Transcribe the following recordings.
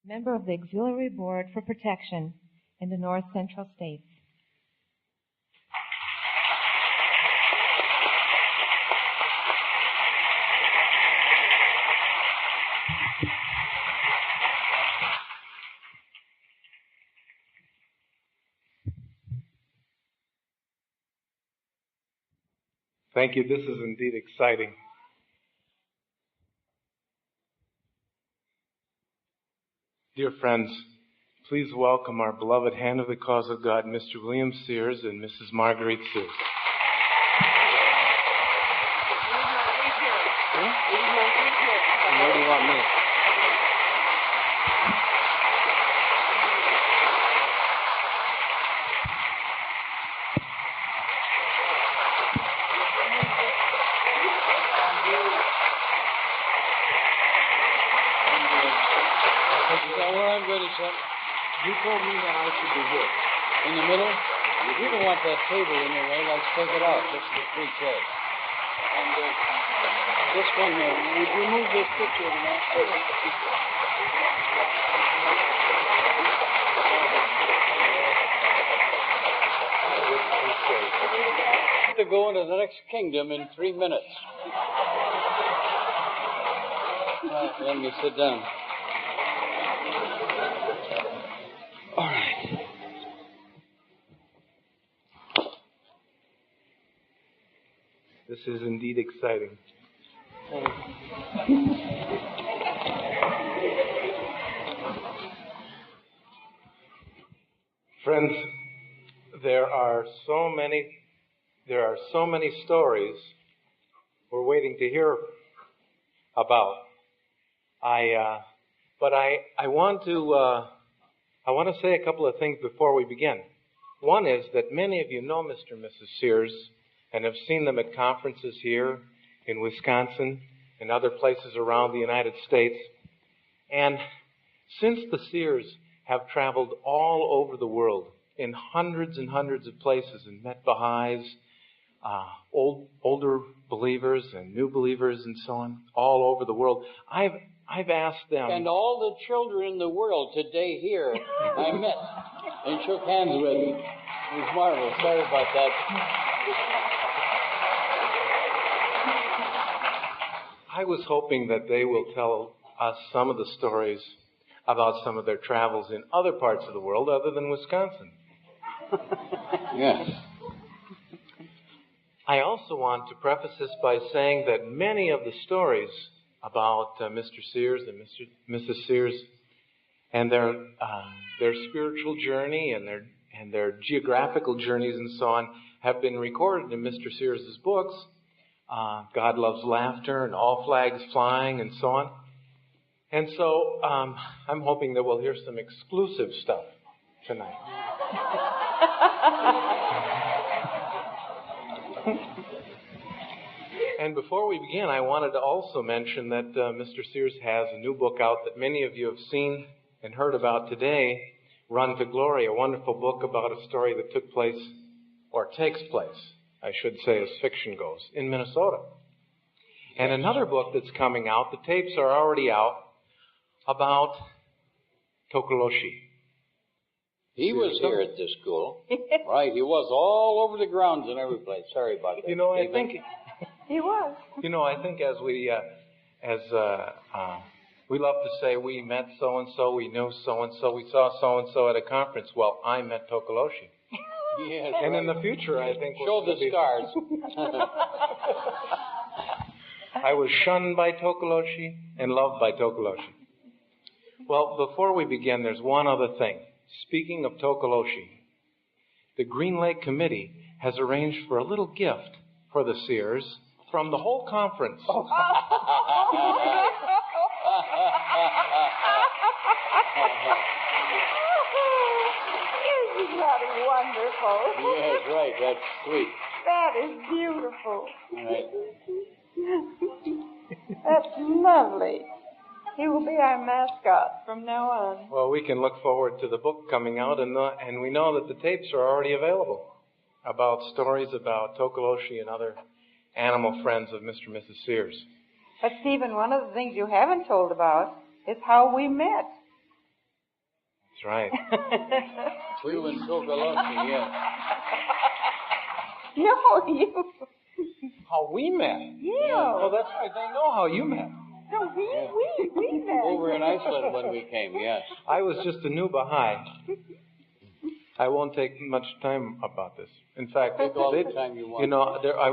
member of the Auxiliary Board for Protection in the North Central States. Thank you. This is indeed exciting. Dear friends, please welcome our beloved Hand of the Cause of God, Mr. William Sears and Mrs. Marguerite Sears. Where do you want me? You told me that I should be here. In the middle? If you don't want that table in your way, let's take it out. Just the three chairs. And this one here, would you move this picture to that? To go into the next kingdom in 3 minutes. Right, let me sit down. All right. This is indeed exciting. Friends, there are so many stories we're waiting to hear about. But I want to say a couple of things before we begin. One is that many of you know Mr. and Mrs. Sears and have seen them at conferences here in Wisconsin and other places around the United States. And since the Sears have traveled all over the world in hundreds and hundreds of places and met Baha'is, older believers and new believers and so on, all over the world, I've asked them. And all the children in the world today here I met and shook hands with. It was marvelous. Sorry about that. I was hoping that they will tell us some of the stories about some of their travels in other parts of the world other than Wisconsin. Yes. I also want to preface this by saying that many of the stories about Mr. Sears and Mrs. Sears and their spiritual journey and their geographical journeys and so on have been recorded in Mr. Sears' books, God Loves Laughter and All Flags Flying and so on. And so I'm hoping that we'll hear some exclusive stuff tonight. And before we begin, I wanted to also mention that Mr. Sears has a new book out that many of you have seen and heard about today, Run to Glory, a wonderful book about a story that took place, or takes place, I should say as fiction goes, in Minnesota. And another book that's coming out, the tapes are already out, about Tokoloshi. He was here at this school. Right, he was all over the grounds and every place. Sorry about that. You know, I think... He was. You know, I think as we love to say, we met so-and-so, we knew so-and-so, we saw so-and-so at a conference. Well, I met Tokoloshi. Yes, and right. in the future, I think... Show the scars. I was shunned by Tokoloshi and loved by Tokoloshi. Well, before we begin, there's one other thing. Speaking of Tokoloshi, the Green Lake Committee has arranged for a little gift for the Sears from the whole conference. Isn't that wonderful? Yes, right. That's sweet. That is beautiful. Right. That's lovely. He will be our mascot from now on. Well, we can look forward to the book coming out, and we know that the tapes are already available about stories about Tokoloshi and other animal friends of Mr. and Mrs. Sears. But, Stephen, one of the things you haven't told about is how we met. That's right. We were in Sokolowski, yes. No, you. How we met? Yeah. Oh, that's right. They know how you met. No, we met. Over in Iceland when we came, yes. I was just a new Baha'i. I won't take much time about this. In fact, Take all the time you want. You know, I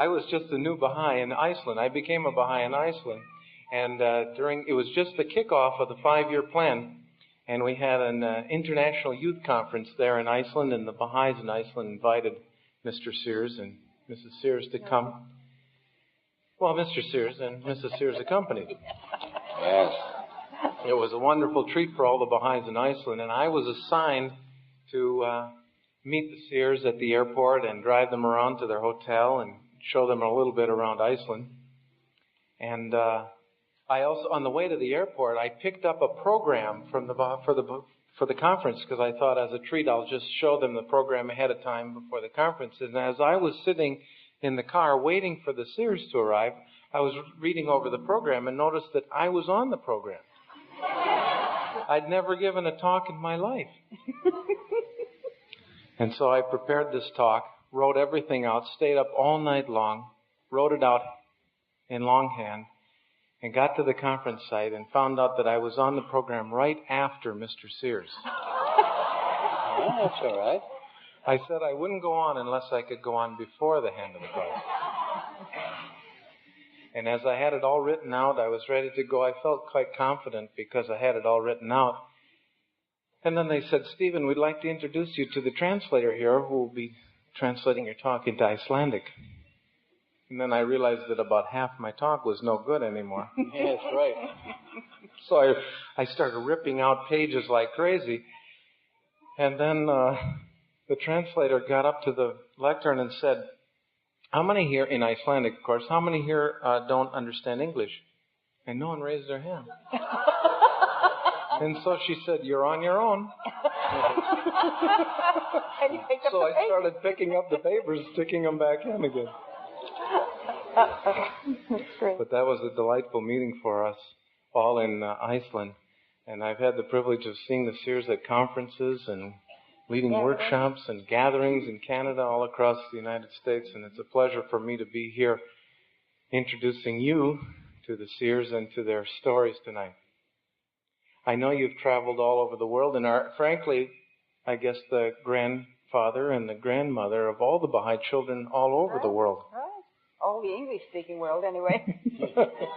was just a new Baha'i in Iceland. I became a Baha'i in Iceland, and it was just the kickoff of the 5-year plan, and we had an international youth conference there in Iceland, and the Baha'is in Iceland invited Mr. Sears and Mrs. Sears to come. Well, Mr. Sears and Mrs. Sears accompanied. Yes. It was a wonderful treat for all the Baha'is in Iceland, and I was assigned to meet the Sears at the airport and drive them around to their hotel and show them a little bit around Iceland. And I also, on the way to the airport, I picked up a program for the conference because I thought, as a treat, I'll just show them the program ahead of time before the conference. And as I was sitting in the car waiting for the Sears to arrive, I was reading over the program and noticed that I was on the program. I'd never given a talk in my life. And so I prepared this talk, wrote everything out, stayed up all night long, wrote it out in longhand, and got to the conference site and found out that I was on the program right after Mr. Sears. Oh, that's all right. I said I wouldn't go on unless I could go on before the hand of the cross. And as I had it all written out, I was ready to go. I felt quite confident because I had it all written out. And then they said, Stephen, we'd like to introduce you to the translator here who will be translating your talk into Icelandic. And then I realized that about half my talk was no good anymore. Yes, right. So I started ripping out pages like crazy. And then the translator got up to the lectern and said, how many here, in Icelandic, of course, how many here don't understand English? And no one raised their hand. And so she said, you're on your own. And you picked up So the I started picking up the papers, sticking them back in again. That's great. But that was a delightful meeting for us all in Iceland. And I've had the privilege of seeing the Sears at conferences and leading workshops and gatherings in Canada, all across the United States. And it's a pleasure for me to be here introducing you to the Sears and to their stories tonight. I know you've traveled all over the world and are, frankly, I guess, the grandfather and the grandmother of all the Baha'i children all over the world. Right. All the English-speaking world, anyway.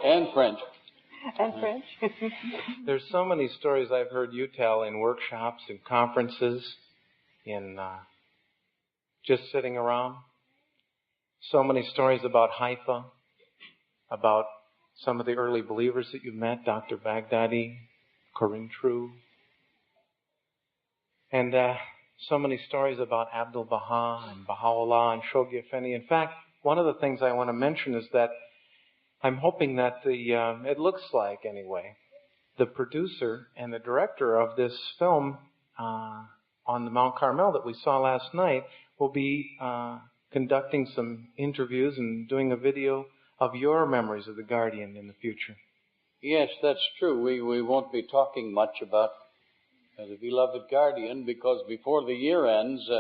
And French. And French. There's so many stories I've heard you tell in workshops and conferences, in just sitting around. So many stories about Haifa, about some of the early believers that you've met, Dr. Baghdadi, Corinne True. And so many stories about Abdul-Baha and Baha'u'llah and Shoghi Effendi. In fact, one of the things I want to mention is that I'm hoping that it looks like anyway, the producer and the director of this film on the Mount Carmel that we saw last night will be conducting some interviews and doing a video of your memories of the Guardian in the future. Yes, that's true. We won't be talking much about the beloved Guardian because before the year ends,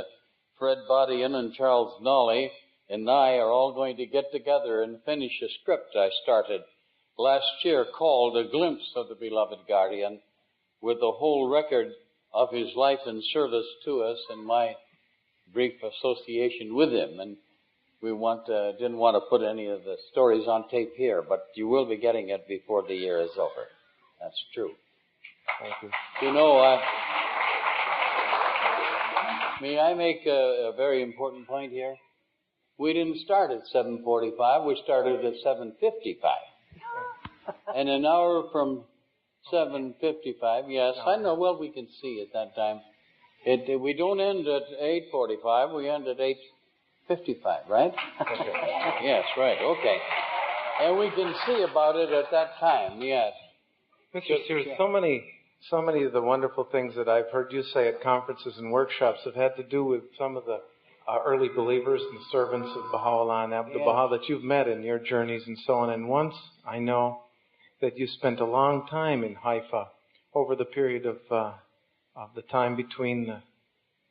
Fred Bodian and Charles Nolly and I are all going to get together and finish a script I started last year called A Glimpse of the Beloved Guardian, with the whole record of his life and service to us and my brief association with him. And we didn't want to put any of the stories on tape here, but you will be getting it before the year is over. That's true. Thank you. You know, may I make a very important point here? We didn't start at 7:45. We started at 7:55. And an hour from 7:55, yes, I know. Well, we can see at that time. We don't end at 8:45. We end at 8:55, right? Okay. Yes, right. Okay. And we can see about it at that time, yes. Mr. Sears, so many of the wonderful things that I've heard you say at conferences and workshops have had to do with some of the early believers and servants of Baha'u'llah and Abdul-Baha that you've met in your journeys and so on. And once, I know, that you spent a long time in Haifa over the period of the time between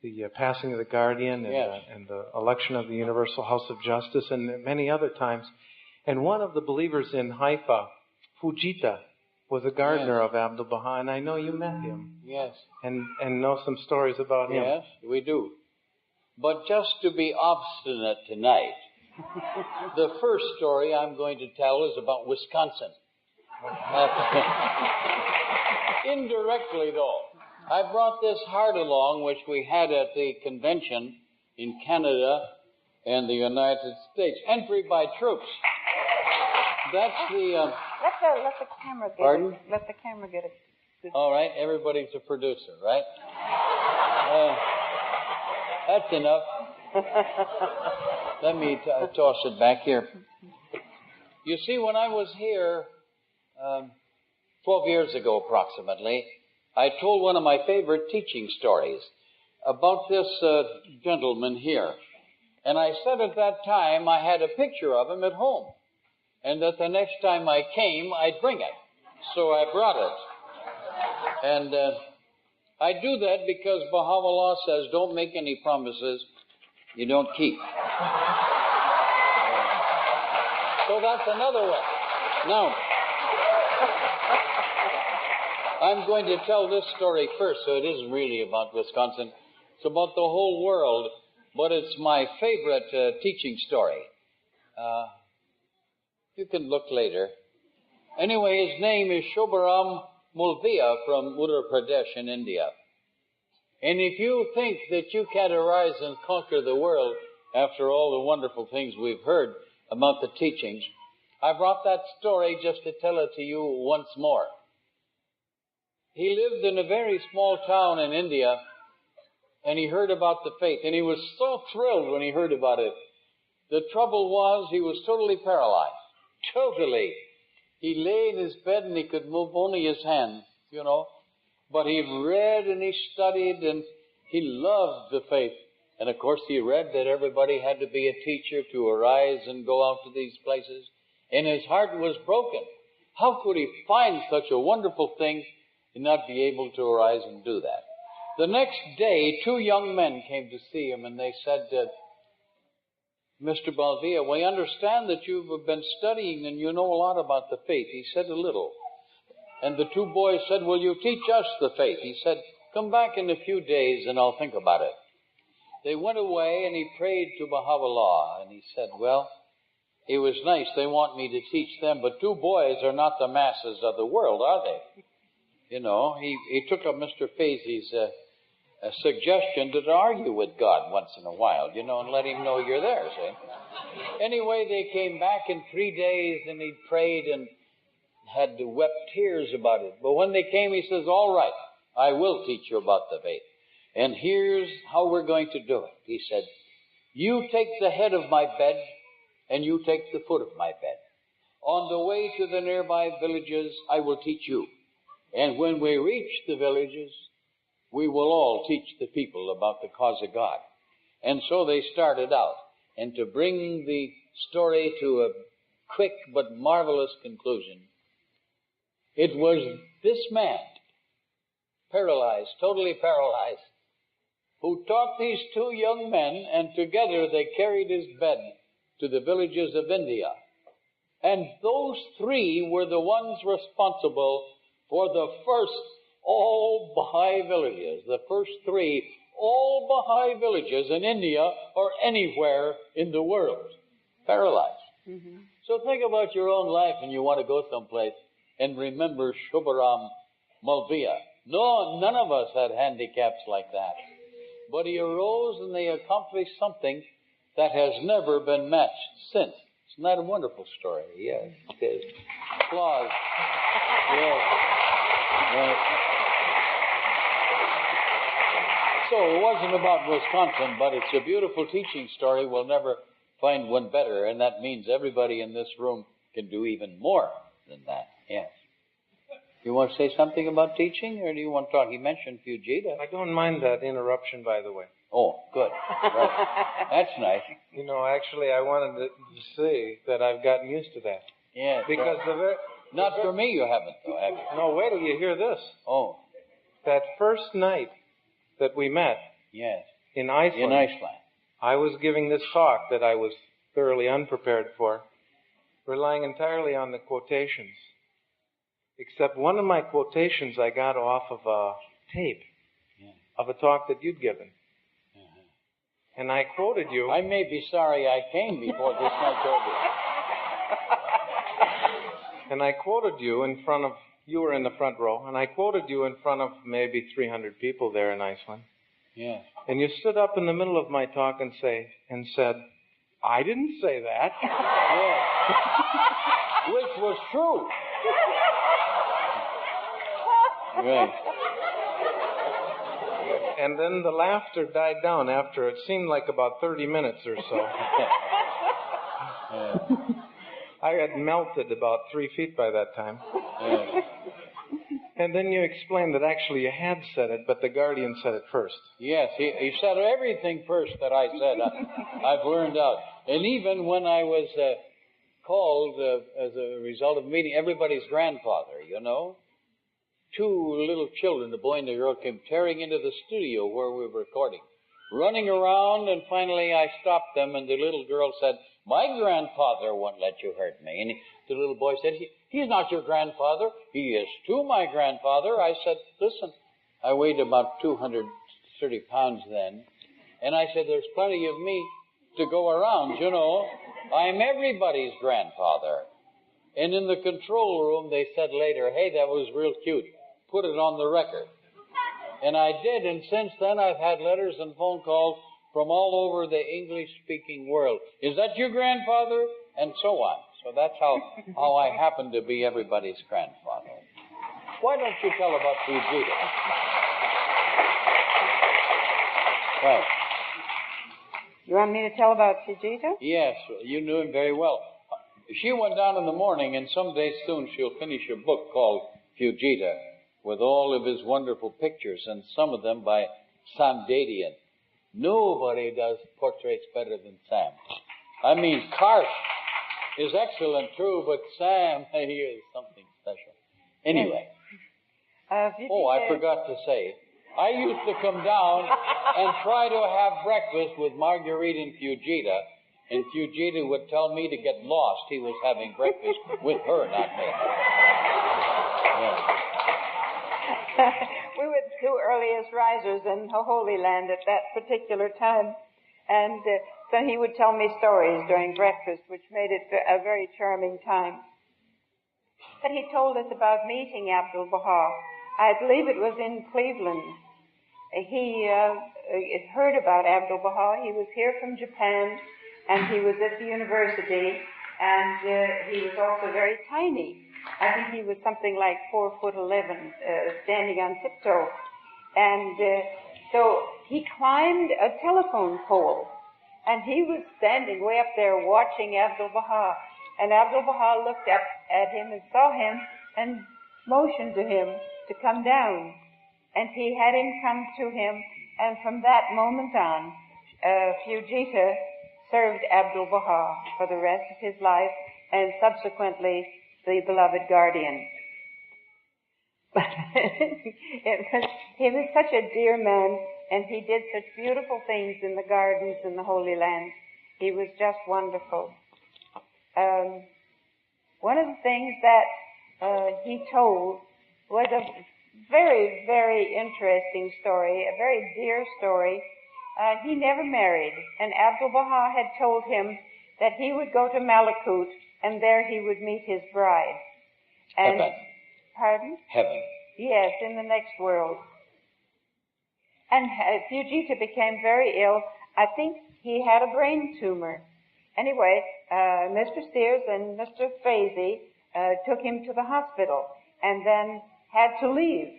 the passing of the Guardian and, Yes. and the election of the Universal House of Justice and many other times. And one of the believers in Haifa, Fujita, was a gardener Yes. of Abdu'l-Baha, and I know you met him Yes. and know some stories about him. Yes, we do. But just to be obstinate tonight, the first story I'm going to tell is about Wisconsin. Indirectly, though, I brought this heart along, which we had at the convention in Canada and the United States. Entry by troops. That's the... Let the camera get Pardon? it. Let the camera get it. All right, everybody's a producer, right? That's enough. Let me toss it back here. You see, when I was here 12 years ago approximately, I told one of my favorite teaching stories about this gentleman here. And I said at that time I had a picture of him at home, and that the next time I came, I'd bring it. So I brought it. And I do that because Baha'u'llah says, don't make any promises you don't keep. So that's another way. Now, I'm going to tell this story first, so it isn't really about Wisconsin. It's about the whole world, but it's my favorite teaching story. You can look later. Anyway, his name is Shobharam Mulviya from Uttar Pradesh in India. And if you think that you can arise and conquer the world after all the wonderful things we've heard about the teachings, I brought that story just to tell it to you once more. He lived in a very small town in India, and he heard about the faith, and he was so thrilled when he heard about it. The trouble was he was totally paralyzed. Totally. He lay in his bed and he could move only his hands, you know. But he read and he studied and he loved the faith. And of course he read that everybody had to be a teacher to arise and go out to these places. And his heart was broken. How could he find such a wonderful thing and not be able to arise and do that? The next day, two young men came to see him and they said, Mr. Balvia, we understand that you've been studying and you know a lot about the faith. He said, a little. And the two boys said, will you teach us the faith? He said, come back in a few days and I'll think about it. They went away and he prayed to Baha'u'llah and he said, well, it was nice. They want me to teach them, but two boys are not the masses of the world, are they? You know, he took up Mr. Faizy's a suggestion to argue with God once in a while, you know, and let him know you're there, see? Anyway, they came back in 3 days and he prayed and had to wept tears about it. But when they came, he says, all right, I will teach you about the faith. And here's how we're going to do it. He said, you take the head of my bed and you take the foot of my bed. On the way to the nearby villages, I will teach you. And when we reach the villages, we will all teach the people about the cause of God. And so they started out. And to bring the story to a quick but marvelous conclusion, it was this man, paralyzed, totally paralyzed, who taught these two young men, and together they carried his bed to the villages of India. And those three were the ones responsible for the first all Baha'i villages, the first three all Baha'i villages in India or anywhere in the world, paralyzed. Mm-hmm. So think about your own life and you want to go someplace and remember Shobharam Mulviya. No, none of us had handicaps like that. But he arose and they accomplished something that has never been matched since. Isn't that a wonderful story? Yes, it is. Applause. Yes. Right. So it wasn't about Wisconsin, but it's a beautiful teaching story. We'll never find one better, and that means everybody in this room can do even more than that. Yes. You want to say something about teaching, or do you want to talk? He mentioned Fujita. I don't mind that interruption, by the way. Oh, good. Right. That's nice. You know, actually, I wanted to say that I've gotten used to that. Yes. Because Not for me, you haven't, though, have you? No, wait till you hear this. Oh. That first night that we met Yes. in Iceland, In Iceland. I was giving this talk that I was thoroughly unprepared for, relying entirely on the quotations. Except one of my quotations I got off of a tape of a talk that you'd given. And I quoted you. I may be sorry I came before this night's over. And I quoted you in front of, you were in the front row, and I quoted you in front of maybe 300 people there in Iceland. Yes. And you stood up in the middle of my talk and said, I didn't say that. Yes. Which was true. Right. And then the laughter died down after it seemed like about 30 minutes or so. I had melted about 3 feet by that time. And then you explained that actually you had said it, but the Guardian said it first. Yes, he said everything first that I said. I've learned out. And even when I was called as a result of meeting everybody's grandfather, you know, 2 little children, the boy and the girl, came tearing into the studio where we were recording, running around, and finally I stopped them, and the little girl said, my grandfather won't let you hurt me. And the little boy said, he's not your grandfather. He is too my grandfather. I said, listen, I weighed about 230 pounds then, and I said, there's plenty of me to go around, you know. I'm everybody's grandfather. And in the control room, they said later, hey, that was real cute. Put it on the record. And I did, and since then I've had letters and phone calls from all over the English-speaking world. Is that your grandfather? And so on. So that's how I happen to be everybody's grandfather. Why don't you tell about Fujita? Right. You want me to tell about Fujita? Yes, you knew him very well. She went down in the morning, and someday soon she'll finish a book called Fujita, with all of his wonderful pictures, and some of them by Sam Dadian. Nobody does portraits better than Sam. I mean, Karsh is excellent, true, but Sam, he is something special. Anyway. I forgot to say, I used to come down and try to have breakfast with Marguerite and Fujita, and Fujita would tell me to get lost. He was having breakfast with her, not me. Yeah. We were the 2 earliest risers in the Holy Land at that particular time. And so he would tell me stories during breakfast, which made it a very charming time. But he told us about meeting Abdu'l-Baha. I believe it was in Cleveland. He heard about Abdu'l-Baha. He was here from Japan, and he was at the university, and he was also very tiny. I think he was something like 4'11", standing on tiptoe. And so he climbed a telephone pole, and he was standing way up there watching Abdu'l-Baha. And Abdu'l-Baha looked up at him and saw him and motioned to him to come down. And he had him come to him, and from that moment on, Fujita served Abdu'l-Baha for the rest of his life, and subsequently the beloved guardian. He was such a dear man, and he did such beautiful things in the gardens in the Holy Land. He was just wonderful. One of the things that he told was a very, very interesting story, a very dear story. He never married, and Abdu'l-Baha had told him that he would go to Malakut, and there he would meet his bride. And, Heaven. Pardon? Heaven. Yes, in the next world. And Fujita became very ill. I think he had a brain tumor. Anyway, Mr. Sears and Mr. Frazee took him to the hospital and then had to leave.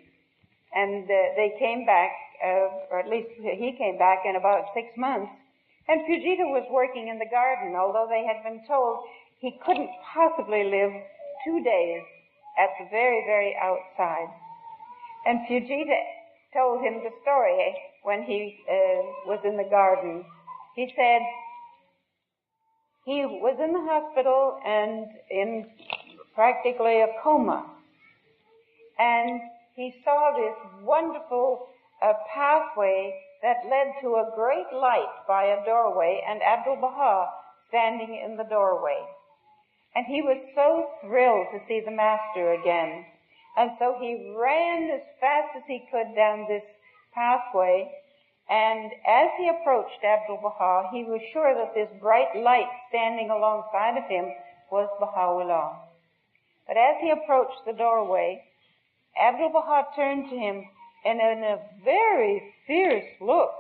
And they came back, or at least he came back in about 6 months. And Fujita was working in the garden, although they had been told he couldn't possibly live 2 days at the very, very outside. And Fujita told him the story when he was in the garden. He said he was in the hospital, and in practically a coma. And he saw this wonderful pathway that led to a great light by a doorway, and Abdu'l-Baha standing in the doorway. And he was so thrilled to see the Master again. And so he ran as fast as he could down this pathway. And as he approached Abdu'l-Baha, he was sure that this bright light standing alongside of him was Baha'u'llah. But as he approached the doorway, Abdu'l-Baha turned to him and in a very fierce look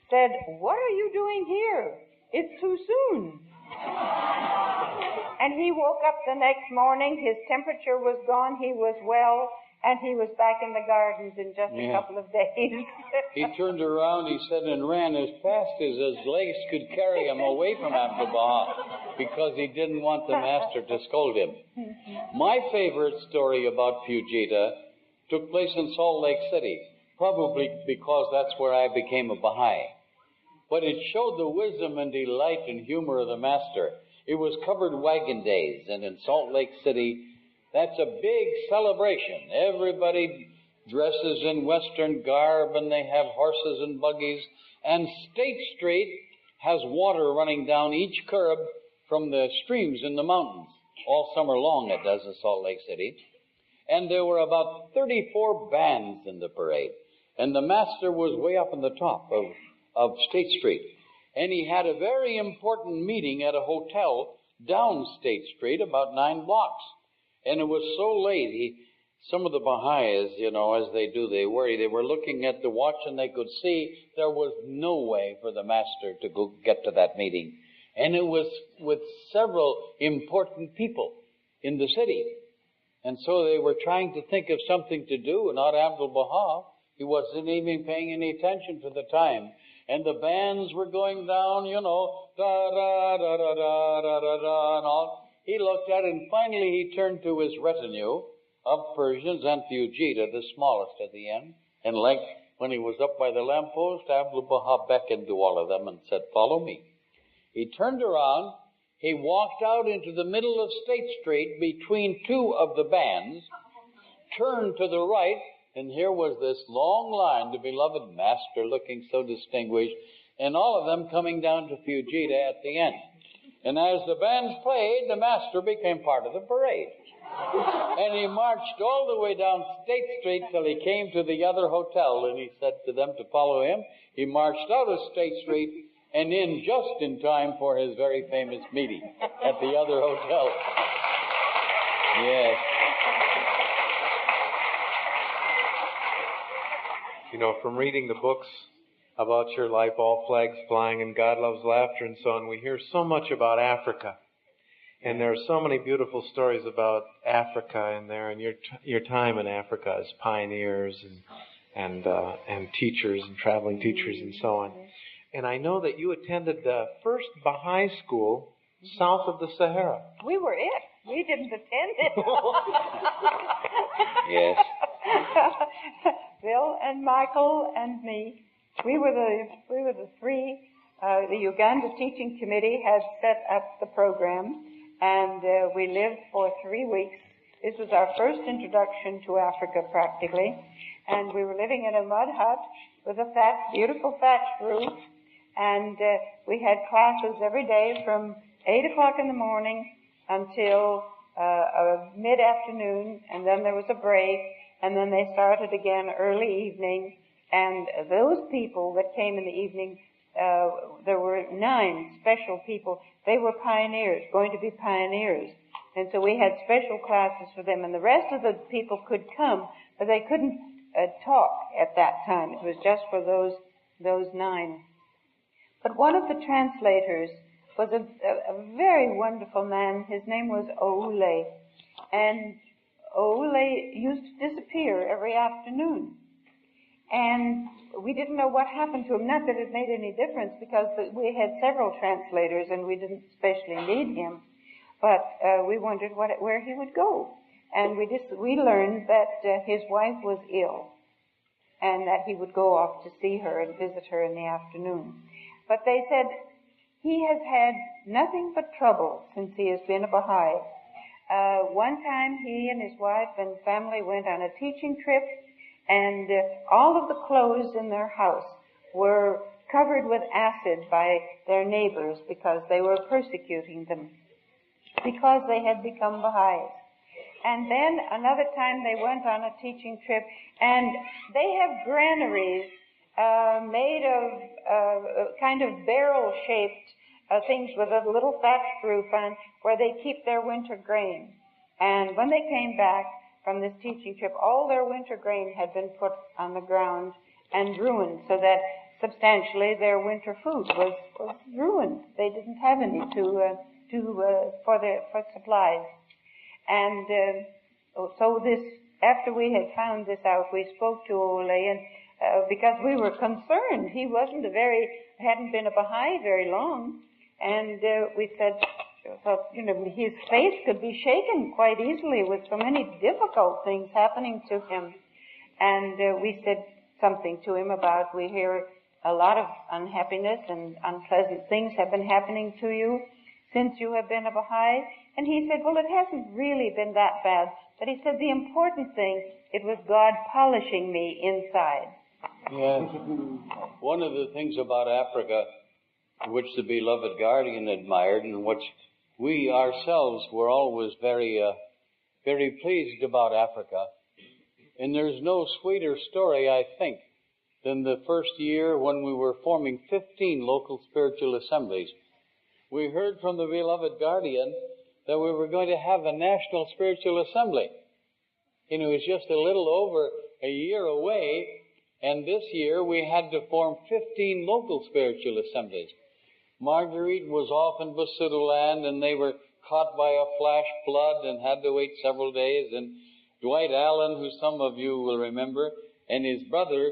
said, "What are you doing here? It's too soon." And he woke up the next morning, his temperature was gone, he was well, and he was back in the gardens in just a couple of days. He turned around, he said, and ran as fast as his legs could carry him away from Abdu'l-Baha because he didn't want the Master to scold him. My favorite story about Fujita took place in Salt Lake City, probably because that's where I became a Baha'i. But it showed the wisdom and delight and humor of the Master. It was covered wagon days, and in Salt Lake City, that's a big celebration. Everybody dresses in Western garb, and they have horses and buggies. And State Street has water running down each curb from the streams in the mountains. All summer long it does in Salt Lake City. And there were about 34 bands in the parade. And the Master was way up on the top of State Street. And he had a very important meeting at a hotel down State Street, about 9 blocks. And it was so late, some of the Baha'is, as they do, they worry. They were looking at the watch and they could see there was no way for the Master to go get to that meeting. And it was with several important people in the city. And so they were trying to think of something to do, not Abdu'l-Baha. He wasn't even paying any attention to the time. And the bands were going down, da-da-da-da-da-da-da-da, and all. He looked at it, and finally he turned to his retinue of Persians and Fujita, the smallest at the end. And like when he was up by the lamppost, Abdu'l-Baha beckoned to all of them and said, "Follow me." He turned around, he walked out into the middle of State Street between 2 of the bands, turned to the right, and here was this long line, the beloved Master looking so distinguished, and all of them coming down to Fujita at the end. And as the bands played, the Master became part of the parade. And he marched all the way down State Street till he came to the other hotel, and he said to them to follow him. He marched out of State Street and in just in time for his very famous meeting at the other hotel. Yes. From reading the books about your life, All Flags Flying and God Loves Laughter and so on, we hear so much about Africa. And there are so many beautiful stories about Africa in there and your time in Africa as pioneers and teachers and traveling teachers and so on. And I know that you attended the first Baha'i school south of the Sahara. We were it. We didn't attend it. Yes. Bill and Michael and me, we were the 3. The Uganda Teaching Committee had set up the program, and we lived for 3 weeks. This was our first introduction to Africa, practically, and we were living in a mud hut with a beautiful thatched roof, and we had classes every day from 8 o'clock in the morning until mid-afternoon, and then there was a break, and then they started again early evening. And those people that came in the evening, there were 9 special people. They were pioneers, going to be pioneers. And so we had special classes for them. And the rest of the people could come, but they couldn't talk at that time. It was just for those 9. But one of the translators was a very wonderful man. His name was Oule. And Oule used to disappear every afternoon. And we didn't know what happened to him. Not that it made any difference, because we had several translators and we didn't especially need him. But we wondered where he would go. And we learned that his wife was ill and that he would go off to see her and visit her in the afternoon. But they said he has had nothing but trouble since he has been a Baha'i. One time he and his wife and family went on a teaching trip, and all of the clothes in their house were covered with acid by their neighbors because they were persecuting them, because they had become Baha'is. And then another time they went on a teaching trip, and they have granaries made of kind of barrel-shaped things with a little thatched roof on, where they keep their winter grain. And when they came back from this teaching trip, all their winter grain had been put on the ground and ruined, so that substantially their winter food was ruined. They didn't have any for supplies. And so this, after we had found this out, we spoke to Ole, and because we were concerned. He hadn't been a Baha'i very long, and we said, his faith could be shaken quite easily with so many difficult things happening to him. And we said something to him about, we hear a lot of unhappiness and unpleasant things have been happening to you since you have been a Baha'i. And he said, well, it hasn't really been that bad. But he said the important thing, it was God polishing me inside. Yes. One of the things about Africa, which the beloved guardian admired, and which we ourselves were always very pleased about Africa, and there's no sweeter story, I think, than the first year when we were forming 15 local spiritual assemblies. We heard from the beloved guardian that we were going to have a national spiritual assembly. And it was just a little over a year away, and this year we had to form 15 local spiritual assemblies. Marguerite was off in Basutoland, and they were caught by a flash flood and had to wait several days. And Dwight Allen, who some of you will remember, and his brother,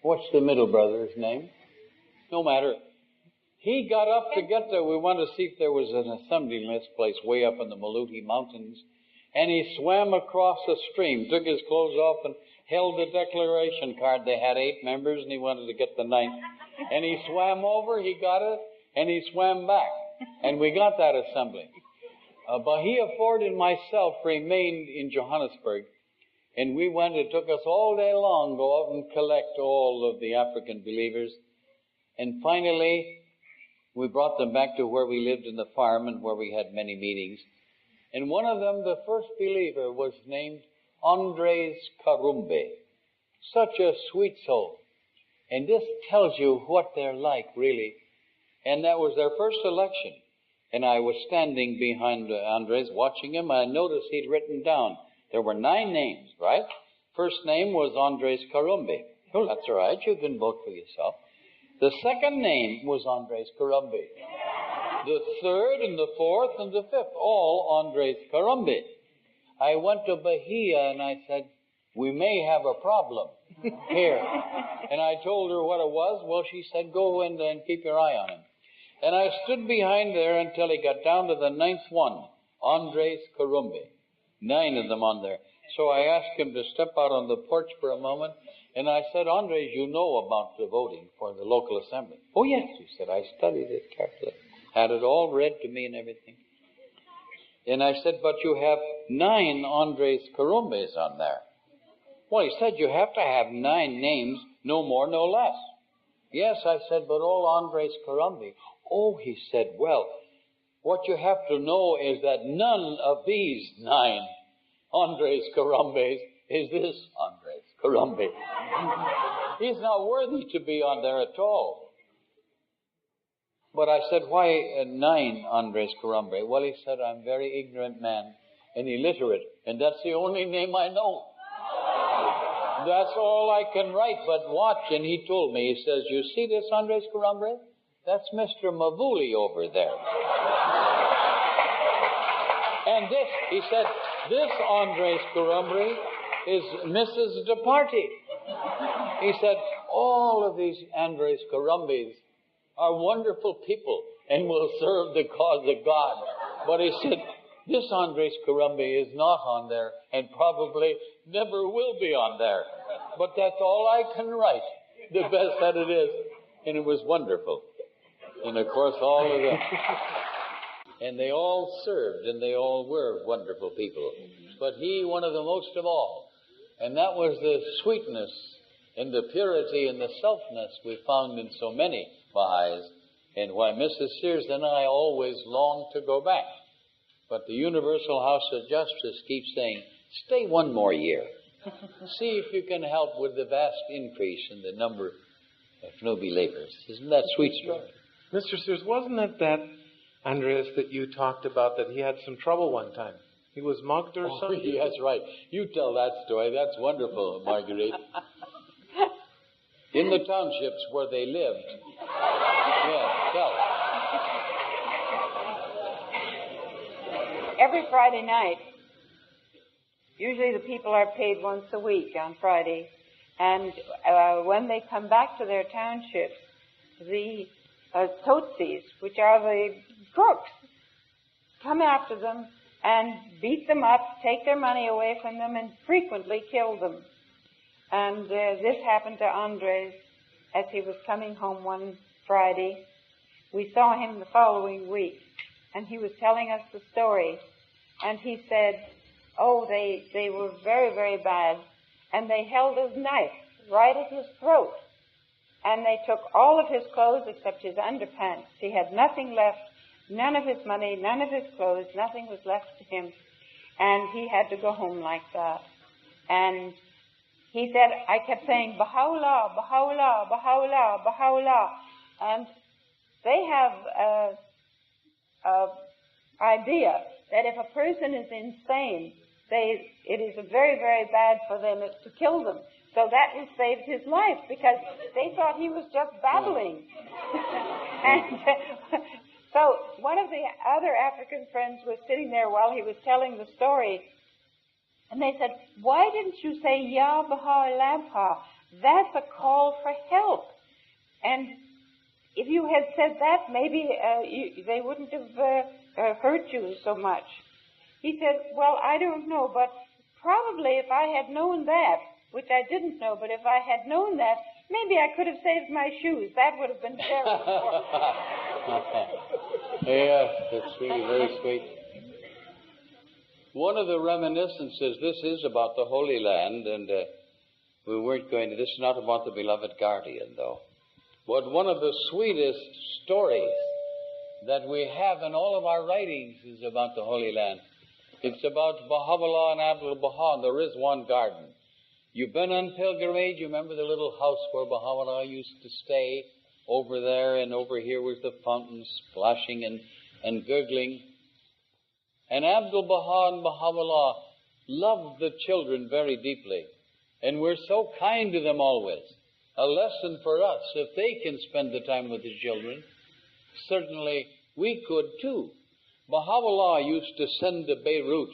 what's the middle brother's name? No matter. He got up to get there. We wanted to see if there was an assembly in this place way up in the Maluti Mountains. And he swam across the stream, took his clothes off, and held the declaration card. They had 8 members, and he wanted to get the 9th. And he swam over, he got it, and he swam back. And we got that assembly. Bahia Ford and myself remained in Johannesburg. And we went, it took us all day long, go out and collect all of the African believers. And finally, we brought them back to where we lived in the farm and where we had many meetings. And one of them, the first believer, was named Andres Karumbe. Such a sweet soul. And this tells you what they're like, really. And that was their first election. And I was standing behind Andres, watching him. I noticed he'd written down, there were 9 names, right? First name was Andres Karumbe. Oh, that's all right. You can vote for yourself. The second name was Andres Karumbe. The third and the fourth and the fifth, all Andres Karumbe. I went to Bahia and I said, we may have a problem here. And I told her what it was. Well, she said, go in and keep your eye on him. And I stood behind there until he got down to the 9th one, Andres Karumbe. 9 of them on there. So I asked him to step out on the porch for a moment. And I said, Andres, you know about the voting for the local assembly. Oh, yes, he said. I studied it carefully. Had it all read to me and everything. And I said, but you have 9 Andres Karumbes on there. Well, he said, you have to have 9 names, no more, no less. Yes, I said, but all Andres Karumbe. Oh, he said, well, what you have to know is that none of these 9 Andres Karumbes is this Andres Karumbe. He's not worthy to be on there at all. But I said, why 9 Andres Karumbe? Well, he said, I'm a very ignorant man and illiterate, and that's the only name I know. That's all I can write, but watch. And he told me, he says, you see this Andres Karumbe? That's Mr. Mavuli over there. And this, he said, this Andres Karumbe is Mrs. DeParty. He said, all of these Andres Karumbes are wonderful people and will serve the cause of God. But he said, this Andres Karumbe is not on there and probably never will be on there. But that's all I can write, the best that it is. And it was wonderful. And of course, all of them. And they all served, and they all were wonderful people. But he, one of the most of all. And that was the sweetness and the purity and the selfness we found in so many Baha'is, and why Mrs. Sears and I always long to go back. But the Universal House of Justice keeps saying, stay one more year. See if you can help with the vast increase in the number of new believers. Isn't that sweet story? Mr. Sears, wasn't it that, Andreas, that you talked about that he had some trouble one time? He was mugged or something? Yes, right. You tell that story. That's wonderful, Marguerite. In the townships where they lived. Yeah, tell. Every Friday night, usually the people are paid once a week on Friday, and when they come back to their townships, the totsis, which are the crooks, come after them and beat them up, take their money away from them, and frequently kill them. And this happened to Andres as he was coming home one Friday. We saw him the following week, and he was telling us the story. And he said, oh, they were very, very bad, and they held his knife right at his throat. And they took all of his clothes except his underpants. He had nothing left, none of his money, none of his clothes, nothing was left to him. And he had to go home like that. And he said, I kept saying, Baha'u'llah, Baha'u'llah, Baha'u'llah, Baha'u'llah. And they have an idea that if a person is insane, it is very, very bad for them to kill them. So that has saved his life, because they thought he was just babbling. And so one of the other African friends was sitting there while he was telling the story, and they said, why didn't you say, Ya Baha'u'llah? That's a call for help. And if you had said that, maybe they wouldn't have hurt you so much. He said, well, I don't know, but probably if I had known that, which I didn't know, but if I had known that, maybe I could have saved my shoes. That would have been terrible. Yes, that's really very sweet. One of the reminiscences, this is about the Holy Land, and we weren't going to, this is not about the beloved guardian, though. But one of the sweetest stories that we have in all of our writings is about the Holy Land. It's about Baha'u'llah and Abdul-Baha in the Rizwan Garden. You've been on pilgrimage, you remember the little house where Baha'u'llah used to stay over there, and over here was the fountain splashing and gurgling. And Abdul-Baha and Baha'u'llah loved the children very deeply, and were so kind to them always. A lesson for us, if they can spend the time with the children, certainly we could too. Baha'u'llah used to send to Beirut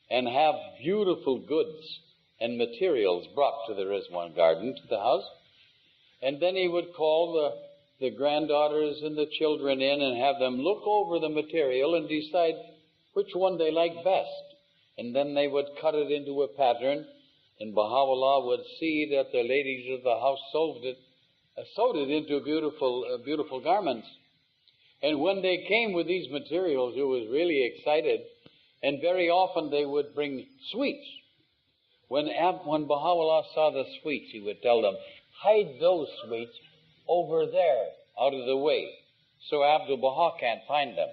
and have beautiful goods and materials brought to the Rizwan Garden, to the house. And then he would call the granddaughters and the children in and have them look over the material and decide which one they liked best. And then they would cut it into a pattern, and Baha'u'llah would see that the ladies of the house sewed it into beautiful garments. And when they came with these materials, it was really excited. And very often they would bring sweets. When Baha'u'llah saw the sweets, he would tell them, hide those sweets over there, out of the way, so Abdul-Baha can't find them.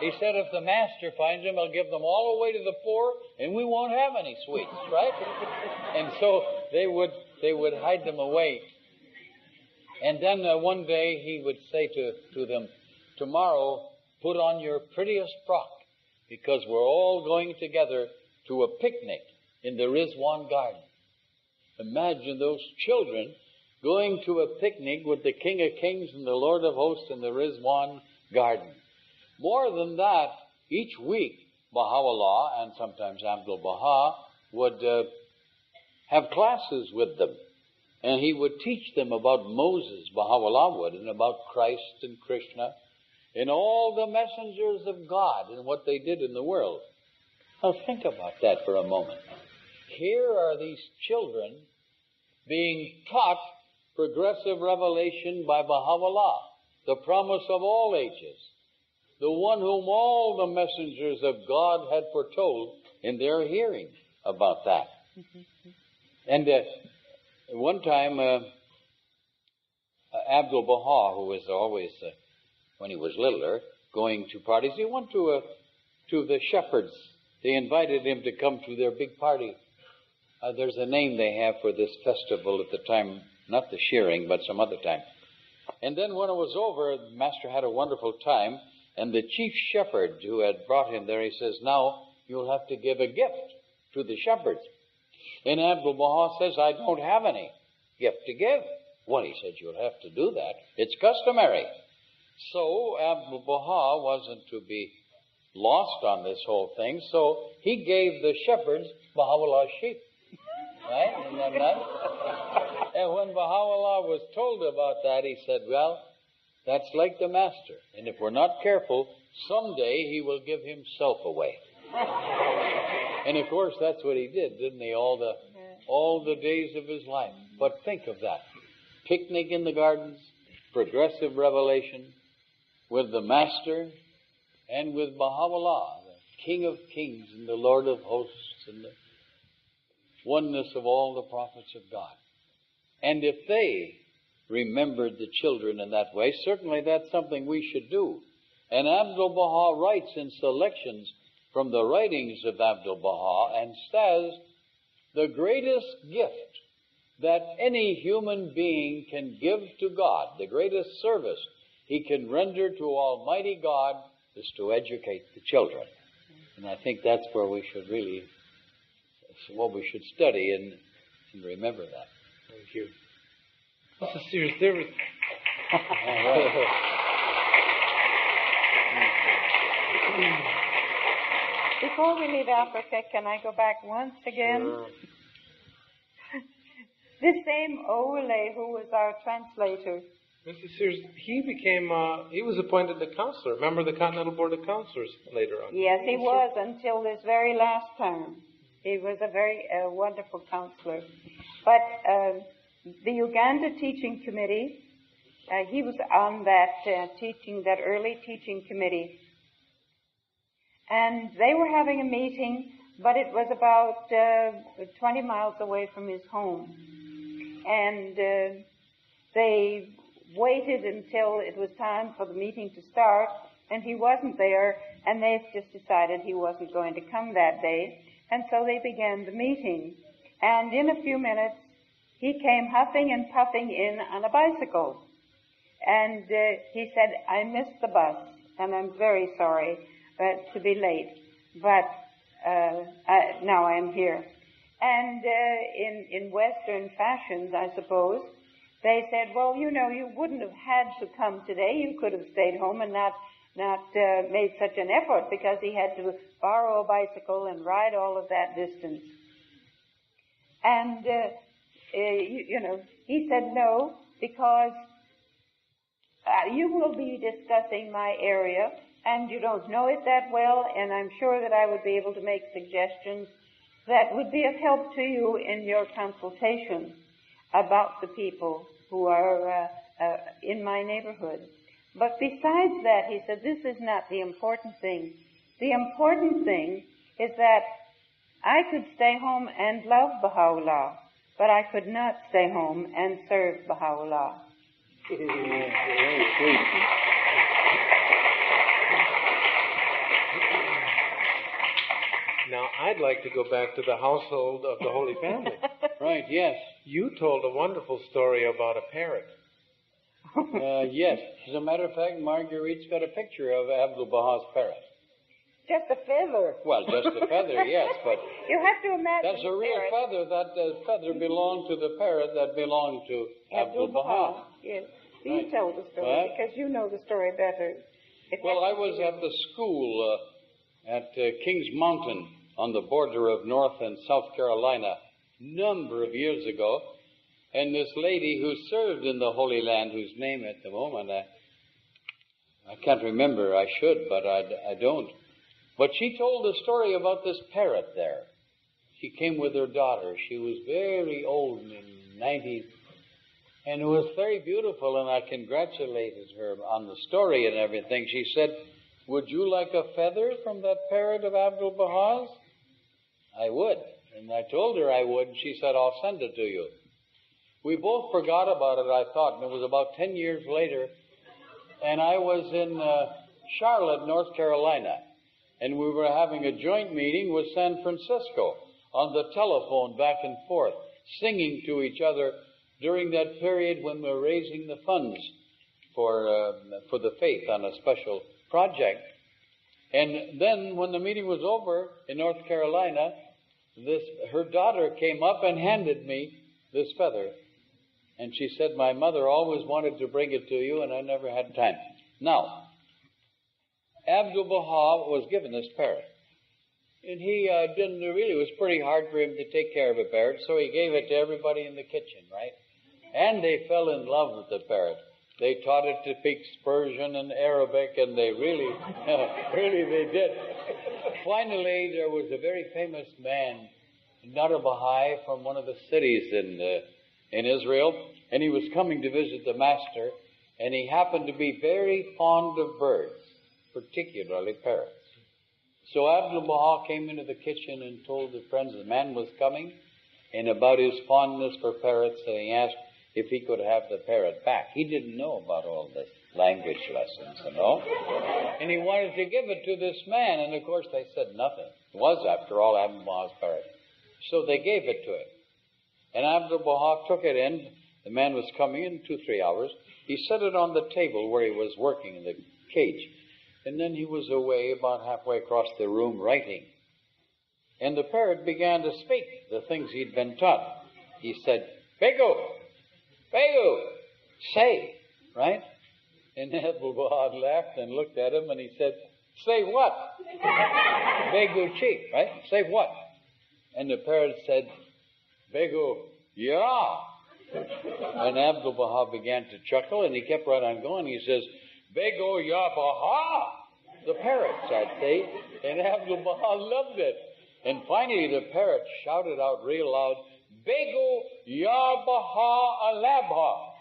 He said, if the master finds them, I'll give them all away to the poor, and we won't have any sweets, right? And so they would hide them away. And then one day he would say to them, tomorrow, put on your prettiest frock, because we're all going together to a picnic in the Rizwan Garden. Imagine those children going to a picnic with the King of Kings and the Lord of Hosts in the Rizwan Garden. More than that, each week, Baha'u'llah and sometimes Abdul-Baha would have classes with them. And he would teach them about Moses, Baha'u'llah would, and about Christ and Krishna, and all the messengers of God and what they did in the world. Now think about that for a moment. Here are these children being taught progressive revelation by Baha'u'llah, the promise of all ages, the one whom all the messengers of God had foretold in their hearing about that. And one time, Abdu'l-Baha, who was always, when he was littler, going to parties, he went to the shepherds. They invited him to come to their big party. There's a name they have for this festival at the time, not the shearing, but some other time. And then when it was over, the master had a wonderful time, and the chief shepherd who had brought him there, he says, now you'll have to give a gift to the shepherds. And Abdu'l-Baha says, I don't have any gift to give. Well, he said, you'll have to do that. It's customary. So Abdu'l-Baha wasn't to be lost on this whole thing, so he gave the shepherds Baha'u'llah's sheep. Right? Isn't that nice? And when Baha'u'llah was told about that, he said, well, that's like the master. And if we're not careful, someday he will give himself away. And of course, that's what he did, didn't he? All the days of his life. But think of that. Picnic in the gardens, progressive revelation with the master and with Baha'u'llah, the King of Kings and the Lord of Hosts and the oneness of all the prophets of God. And if they remembered the children in that way, certainly that's something we should do. And Abdu'l-Baha writes in selections from the writings of Abdu'l-Baha and says, the greatest gift that any human being can give to God, the greatest service he can render to Almighty God, is to educate the children. And I think that's where we should really, what we should study and remember that. Thank you. Mrs. Sears, there was... Before we leave Africa, can I go back once again? Sure. This same Ole, who was our translator. Mrs. Sears, he was appointed the counselor, member of the Continental Board of Counselors later on. Yes, he was until this very last term. He was a very wonderful counselor. But the Uganda Teaching Committee, he was on that early teaching committee. And they were having a meeting, but it was about 20 miles away from his home. And they waited until it was time for the meeting to start, and he wasn't there, and they just decided he wasn't going to come that day. And so they began the meeting. And in a few minutes, he came huffing and puffing in on a bicycle. And he said, I missed the bus, and I'm very sorry to be late, but now I am here. And in Western fashions, I suppose, they said, well, you know, you wouldn't have had to come today. You could have stayed home and not made such an effort, because he had to borrow a bicycle and ride all of that distance. And, he said no, because you will be discussing my area, and you don't know it that well, and I'm sure that I would be able to make suggestions that would be of help to you in your consultation about the people who are in my neighborhood. But besides that, he said, this is not the important thing. The important thing is that I could stay home and love Baha'u'llah, but I could not stay home and serve Baha'u'llah. Very sweet. Now, I'd like to go back to the household of the Holy Family. Right, yes. You told a wonderful story about a parrot. Yes. As a matter of fact, Marguerite's got a picture of Abdu'l-Baha's parrot. Just a feather. Well, just a feather, yes, but you have to imagine that's a real feather. That feather belonged to the parrot that belonged to Abdu'l-Baha. Yes. Right. You tell the story, because you know the story better. Well, I was at the school at Kings Mountain on the border of North and South Carolina a number of years ago, and this lady who served in the Holy Land, whose name at the moment I can't remember. I should, but I don't. But she told a story about this parrot there. She came with her daughter. She was very old, in 90s, and it was very beautiful, and I congratulated her on the story and everything. She said, would you like a feather from that parrot of Abdu'l-Baha's? I would. And I told her I would, and she said, I'll send it to you. We both forgot about it, I thought, and it was about 10 years later, and I was in Charlotte, North Carolina, and we were having a joint meeting with San Francisco on the telephone back and forth, singing to each other during that period when we were raising the funds for the faith on a special project. And then when the meeting was over in North Carolina, her daughter came up and handed me this feather. And she said, my mother always wanted to bring it to you, and I never had time. Now, Abdu'l-Baha was given this parrot. And he it was pretty hard for him to take care of a parrot, so he gave it to everybody in the kitchen, right? And they fell in love with the parrot. They taught it to speak Persian and Arabic, and they really, they did. Finally, there was a very famous man, Bahai, from one of the cities in Israel, and he was coming to visit the master, and he happened to be very fond of birds, particularly parrots. So Abdu'l-Baha came into the kitchen and told the friends the man was coming, and about his fondness for parrots, and he asked if he could have the parrot back. He didn't know about all this language lessons and all, and he wanted to give it to this man, and of course they said nothing. It was, after all, Abdu'l-Baha's parrot. So they gave it to him. And Abdu'l-Baha took it in. The man was coming in 2-3 hours. He set it on the table where he was working in the cage. And then he was away about halfway across the room writing. And the parrot began to speak the things he'd been taught. He said, Begu, Begu, say, right? And Abdu'l-Baha laughed and looked at him and he said, say what? Begu chi, right? Say what? And the parrot said, Begu, yeah. And Abdu'l-Baha began to chuckle, and he kept right on going. He says, Begu, ya Baha. The parrot, I'd say. And Abdu'l-Baha loved it. And finally the parrot shouted out real loud, Begu, ya Baha alabha.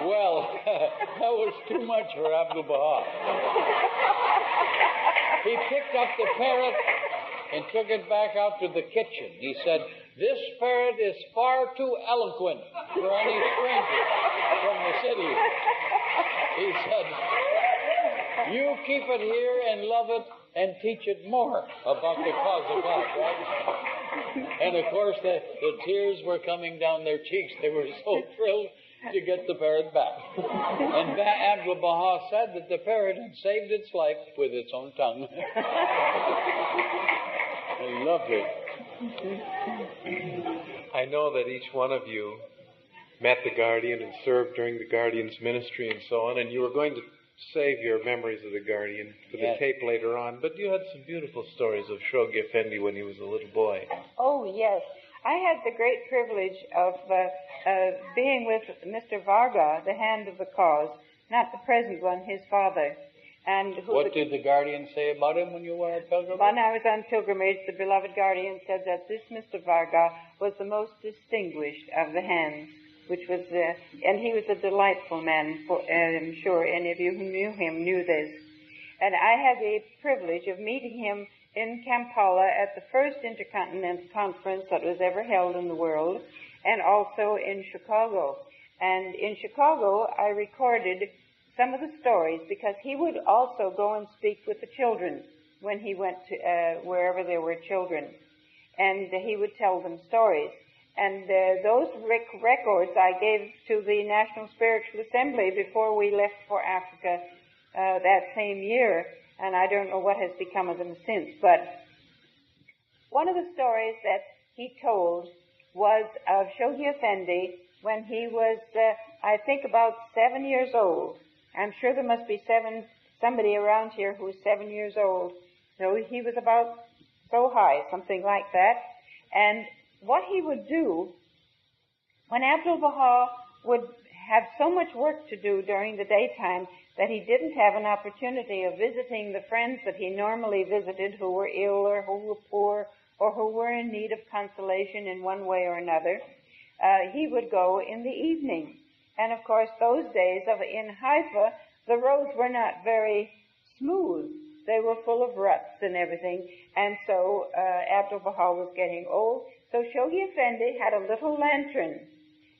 Well, that was too much for Abdu'l-Baha. He picked up the parrot and took it back out to the kitchen. He said, this parrot is far too eloquent for any stranger from the city. He said, you keep it here and love it and teach it more about the cause of God, right? And of course, the tears were coming down their cheeks. They were so thrilled to get the parrot back. And Abdu'l-Baha said that the parrot had saved its life with its own tongue. I loved it. I know that each one of you met the Guardian and served during the Guardian's ministry and so on, and you were going to save your memories of the Guardian for the tape later on, but you had some beautiful stories of Shoghi Effendi when he was a little boy. Oh, yes. I had the great privilege of being with Mr. Varga, the hand of the cause, not the present one, his father. And what did the Guardian say about him when you were on pilgrimage? When I was on pilgrimage, the beloved Guardian said that this Mr. Varga was the most distinguished of the hands, which was, and he was a delightful man, I'm sure any of you who knew him knew this. And I had the privilege of meeting him in Kampala at the first intercontinental conference that was ever held in the world, and also in Chicago. And in Chicago, I recorded some of the stories because he would also go and speak with the children when he went to wherever there were children. And he would tell them stories. And those records I gave to the National Spiritual Assembly before we left for Africa that same year. And I don't know what has become of them since. But one of the stories that he told was of Shoghi Effendi when he was, I think, about 7 years old. I'm sure there must be somebody around here who's 7 years old. So he was about so high, something like that. And what he would do, when Abdu'l-Baha would have so much work to do during the daytime that he didn't have an opportunity of visiting the friends that he normally visited who were ill or who were poor or who were in need of consolation in one way or another, he would go in the evening. And of course, those days in Haifa, the roads were not very smooth. they were full of ruts and everything. And so Abdu'l-Baha was getting old. So Shoghi Effendi had a little lantern,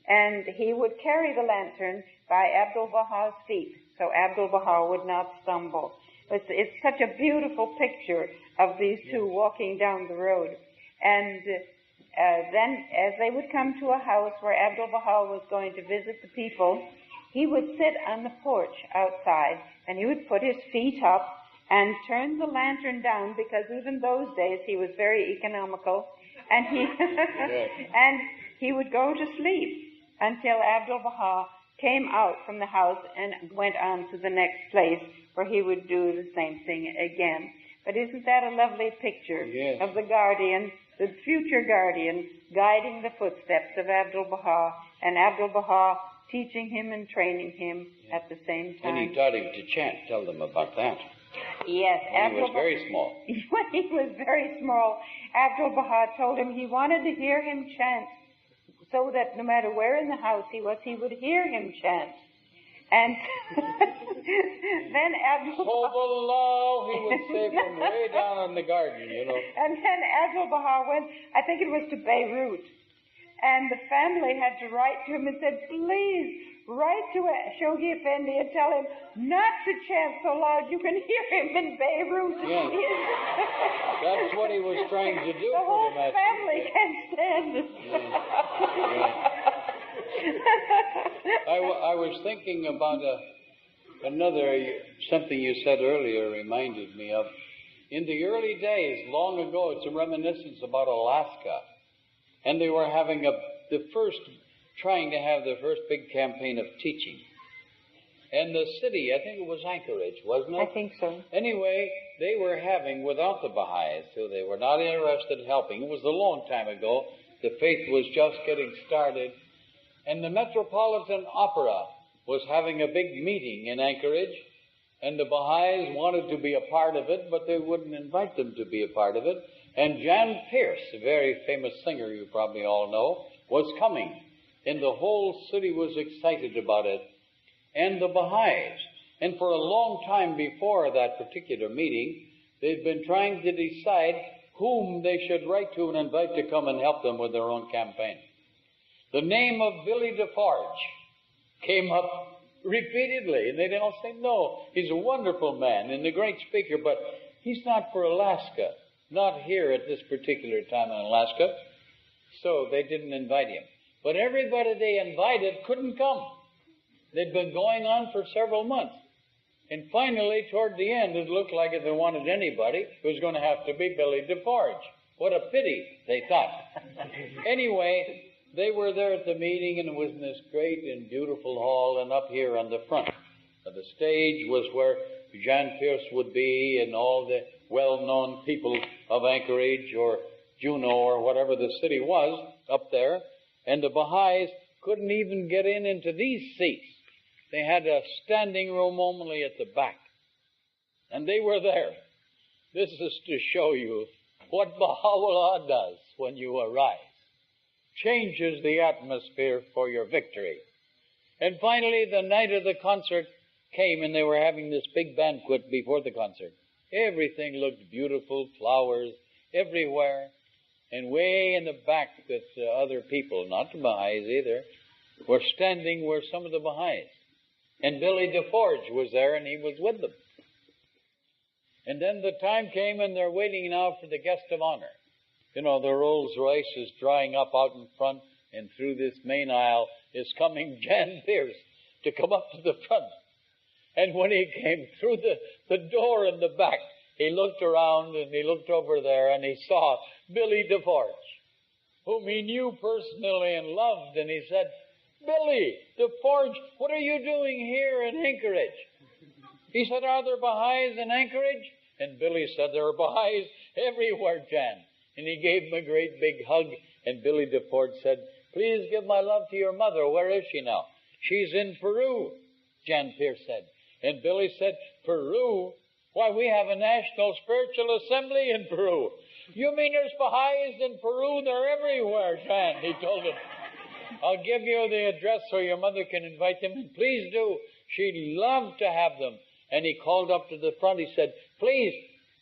and he would carry the lantern by Abdu'l-Baha's feet, so Abdu'l-Baha would not stumble. It's such a beautiful picture of these two walking down the road. And then as they would come to a house where Abdu'l-Baha was going to visit the people, he would sit on the porch outside, and he would put his feet up and turn the lantern down, because even those days he was very economical, and he would go to sleep until Abdu'l-Baha came out from the house and went on to the next place where he would do the same thing again. But isn't that a lovely picture of the guardian, the future guardian, guiding the footsteps of Abdu'l-Baha, and Abdu'l-Baha teaching him and training him at the same time? And he taught him to chant. Tell them about that. Yes. When he was very small. When he was very small, Abdu'l-Baha told him he wanted to hear him chant, so that no matter where in the house he was, he would hear him chant. And then Abdu'l-Baha, he would say from way down in the garden, And then Abdu'l-Baha went, I think it was to Beirut, and the family had to write to him and said, please, write to Shoghi Effendi and tell him not to chant so loud you can hear him in Beirut. Yes. That's what he was trying to do the for whole the master. family can't stand it. I was thinking about something you said earlier reminded me of. In the early days, long ago, it's a reminiscence about Alaska. And they were having trying to have the first big campaign of teaching. And the city, I think it was Anchorage, wasn't it? I think so. Anyway, they were having, without the Baha'is, so they were not interested in helping. It was a long time ago. The faith was just getting started. And the Metropolitan Opera was having a big meeting in Anchorage, and the Baha'is wanted to be a part of it, but they wouldn't invite them to be a part of it. And Jan Pierce, a very famous singer you probably all know, was coming. And the whole city was excited about it. And the Baha'is. And for a long time before that particular meeting, they'd been trying to decide whom they should write to and invite to come and help them with their own campaign. The name of Billy DeForge came up repeatedly, and they'd all say, no, he's a wonderful man and a great speaker, but he's not for Alaska, not here at this particular time in Alaska. So they didn't invite him. But everybody they invited couldn't come. They'd been going on for several months. And finally, toward the end, it looked like if they wanted anybody, it was going to have to be Billy DeForge. What a pity, they thought. Anyway, they were there at the meeting, and it was in this great and beautiful hall, and up here on the front of the stage was where Jan Pierce would be, and all the well-known people of Anchorage or Juneau or whatever the city was up there. And the Baha'is couldn't even get into these seats. They had a standing room only at the back. And they were there. This is to show you what Baha'u'llah does when you arise. Changes the atmosphere for your victory. And finally, the night of the concert came, and they were having this big banquet before the concert. Everything looked beautiful, flowers everywhere. And way in the back with other people, not the Baha'is either, were standing were some of the Baha'is. And Billy DeForge was there, and he was with them. And then the time came, and they're waiting now for the guest of honor. The Rolls Royce is drawing up out in front, and through this main aisle is coming Jan Pierce to come up to the front. And when he came through the door in the back, he looked around, and he looked over there, and he saw Billy DeForge, whom he knew personally and loved, and he said, Billy DeForge, what are you doing here in Anchorage? He said, are there Baha'is in Anchorage? And Billy said, there are Baha'is everywhere, Jan. And he gave him a great big hug, and Billy DeForge said, please give my love to your mother. Where is she now? She's in Peru, Jan Pierce said. And Billy said, Peru? Why, we have a National Spiritual Assembly in Peru. You mean there's Baha'is in Peru? They're everywhere, Jan, he told him. I'll give you the address so your mother can invite them, and please do. She'd love to have them. And he called up to the front. He said, please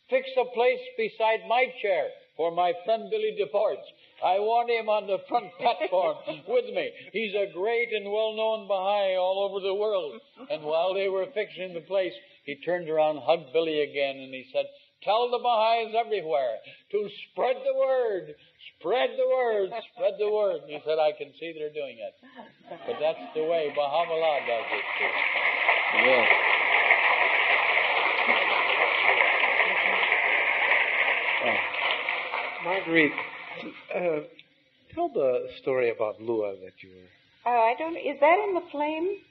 fix a place beside my chair for my friend Billy DePorge. I want him on the front platform with me. He's a great and well-known Baha'i all over the world. And while they were fixing the place, he turned around, hugged Billy again, and he said, tell the Baha'is everywhere to spread the word, spread the word, spread the word. And he said, I can see they're doing it. But that's the way Baha'u'llah does it too. Yes. Marguerite, tell the story about Lua that you were... I don't... Is that in the flame?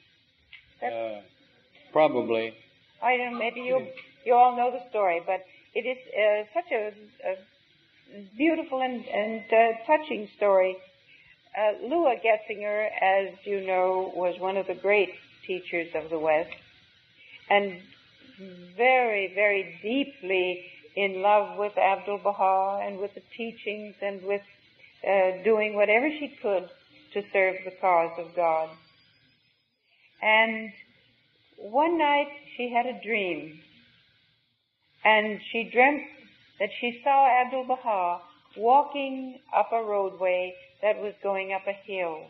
Probably. I don't know. Maybe you all know the story, but it is such a beautiful and touching story. Lua Getzinger, as you know, was one of the great teachers of the West, and very, very deeply in love with Abdu'l-Baha and with the teachings and with doing whatever she could to serve the cause of God. And one night she had a dream, and she dreamt that she saw Abdu'l-Baha walking up a roadway that was going up a hill.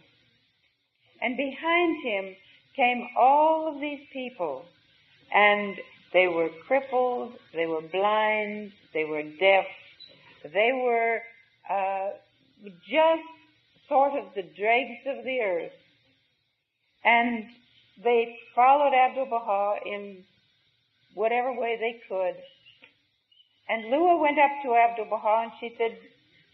And behind him came all of these people, and they were crippled, they were blind, they were deaf, they were just sort of the dregs of the earth. And they followed Abdu'l-Baha in whatever way they could. And Lua went up to Abdu'l-Baha and she said,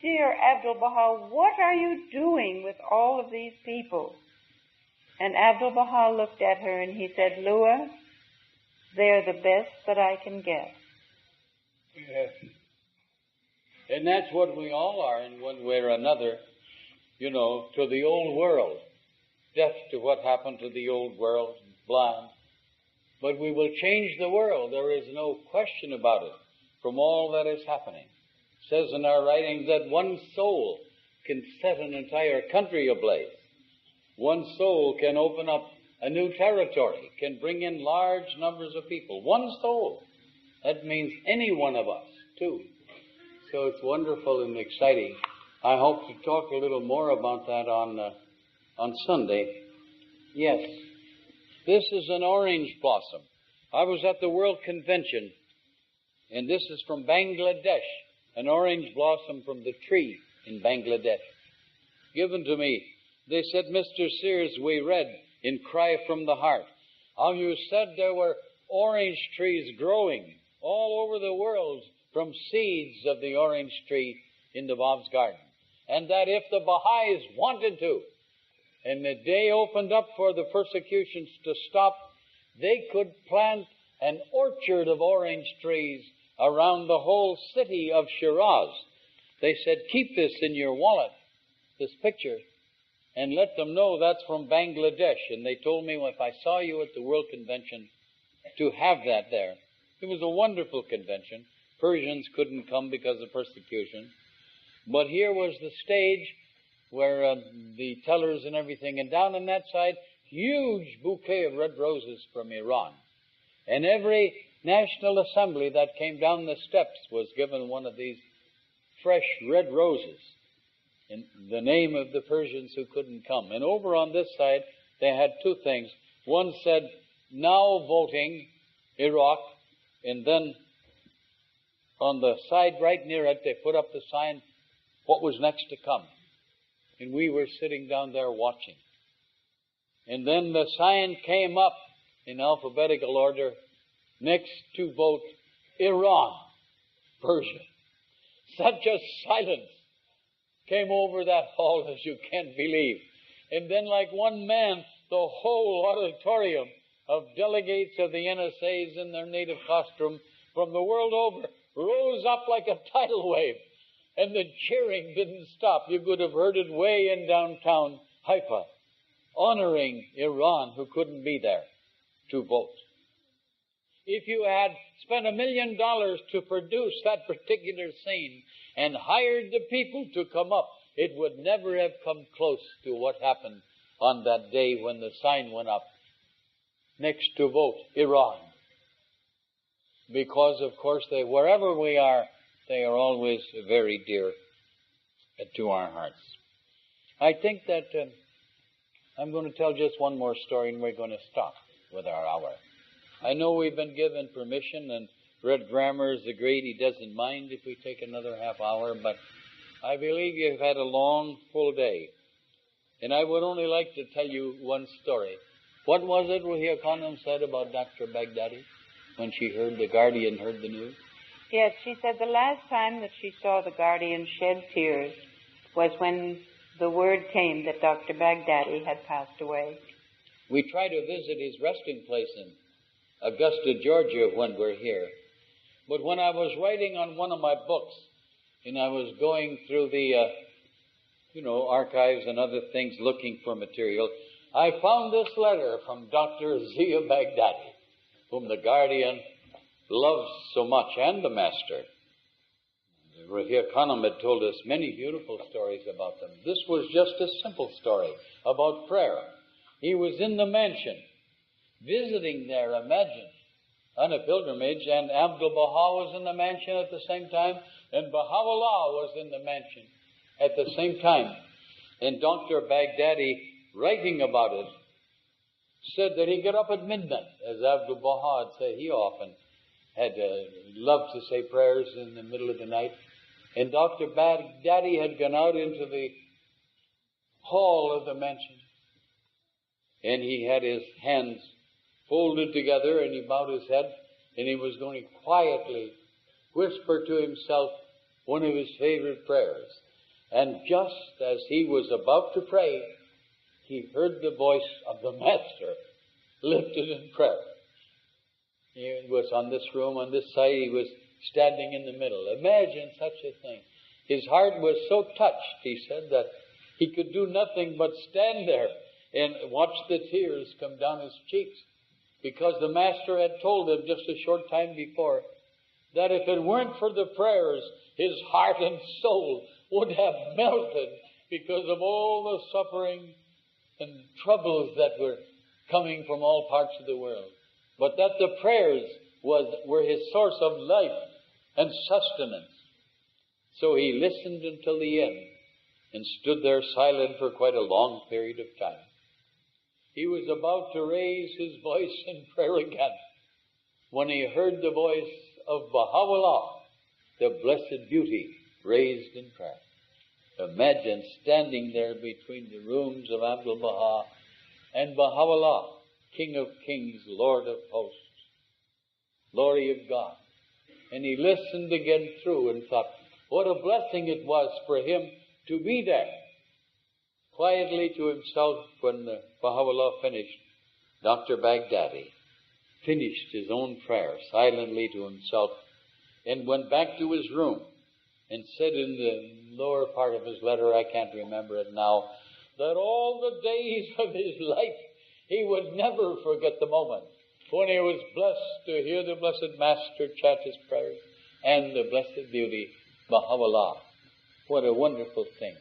dear Abdu'l-Baha, what are you doing with all of these people? And Abdu'l-Baha looked at her and he said, Lua, they're the best that I can get. Yes. And that's what we all are in one way or another, to the old world. Deaf to what happened to the old world, blind. But we will change the world. There is no question about it from all that is happening. It says in our writings that one soul can set an entire country ablaze. One soul can open up a new territory, can bring in large numbers of people. One soul. That means any one of us, too. So it's wonderful and exciting. I hope to talk a little more about that on Sunday. Yes, this is an orange blossom. I was at the World Convention, and this is from Bangladesh, an orange blossom from the tree in Bangladesh. Given to me. They said, Mr. Sears, we read in Cry from the Heart how you said there were orange trees growing all over the world from seeds of the orange tree in the Bob's Garden. And that if the Baha'is wanted to, and the day opened up for the persecutions to stop, they could plant an orchard of orange trees around the whole city of Shiraz. They said, keep this in your wallet, this picture, and let them know that's from Bangladesh. And they told me if I saw you at the World Convention to have that there. It was a wonderful convention. Persians couldn't come because of persecution. But here was the stage where the tellers and everything, and down on that side, huge bouquet of red roses from Iran. And every National Assembly that came down the steps was given one of these fresh red roses in the name of the Persians who couldn't come. And over on this side, they had two things. One said, now voting, Iraq, and then on the side right near it, they put up the sign, what was next to come. And we were sitting down there watching. And then the sign came up in alphabetical order, next to vote, Iran, Persia. Such a silence came over that hall as you can't believe. And then like one man, the whole auditorium of delegates of the NSAs in their native costume from the world over rose up like a tidal wave. And the cheering didn't stop. You could have heard it way in downtown Haifa, honoring Iran who couldn't be there to vote. If you had spent $1 million to produce that particular scene and hired the people to come up, it would never have come close to what happened on that day when the sign went up. Next to vote, Iran. because, of course, wherever we are, they are always very dear to our hearts. I think that I'm going to tell just one more story, and we're going to stop with our hour. I know we've been given permission, and Red Grammer has agreed he doesn't mind if we take another half hour, but I believe you've had a long, full day. And I would only like to tell you one story. What was it Ruhia Khanum said about Dr. Baghdadi when the Guardian heard the news? Yes, she said the last time that she saw the Guardian shed tears was when the word came that Dr. Baghdadi had passed away. We try to visit his resting place in Augusta, Georgia when we're here. But when I was writing on one of my books, and I was going through the, archives and other things looking for material, I found this letter from Dr. Zia Baghdadi, whom the Guardian loves so much, and the Master. Ruhia Khanum had told us many beautiful stories about them. This was just a simple story about prayer. He was in the mansion, visiting there, imagine, on a pilgrimage, and Abdul-Baha was in the mansion at the same time, and Baha'u'llah was in the mansion at the same time. And Dr. Baghdadi, writing about it, said that he'd get up at midnight, as Abdul-Baha had said. He often had loved to say prayers in the middle of the night. And Dr. Baghdadi had gone out into the hall of the mansion, and he had his hands folded together, and he bowed his head, and he was going to quietly whisper to himself one of his favorite prayers. And just as he was about to pray, he heard the voice of the Master lifted in prayer. He was on this room, on this side, he was standing in the middle. Imagine such a thing. His heart was so touched, he said, that he could do nothing but stand there and watch the tears come down his cheeks, because the Master had told him just a short time before that if it weren't for the prayers, his heart and soul would have melted because of all the suffering and troubles that were coming from all parts of the world. But that the prayers were his source of life and sustenance. So he listened until the end and stood there silent for quite a long period of time. He was about to raise his voice in prayer again when he heard the voice of Baha'u'llah, the Blessed Beauty, raised in prayer. Imagine standing there between the rooms of Abdul-Baha and Baha'u'llah, King of Kings, Lord of Hosts, Glory of God. And he listened again through and thought, what a blessing it was for him to be there. Quietly to himself, when Baha'u'llah finished, Dr. Baghdadi finished his own prayer silently to himself and went back to his room and said in the lower part of his letter, I can't remember it now, that all the days of his life he would never forget the moment when he was blessed to hear the Blessed Master chant his prayers and the Blessed Beauty, Baha'u'llah. What a wonderful thing.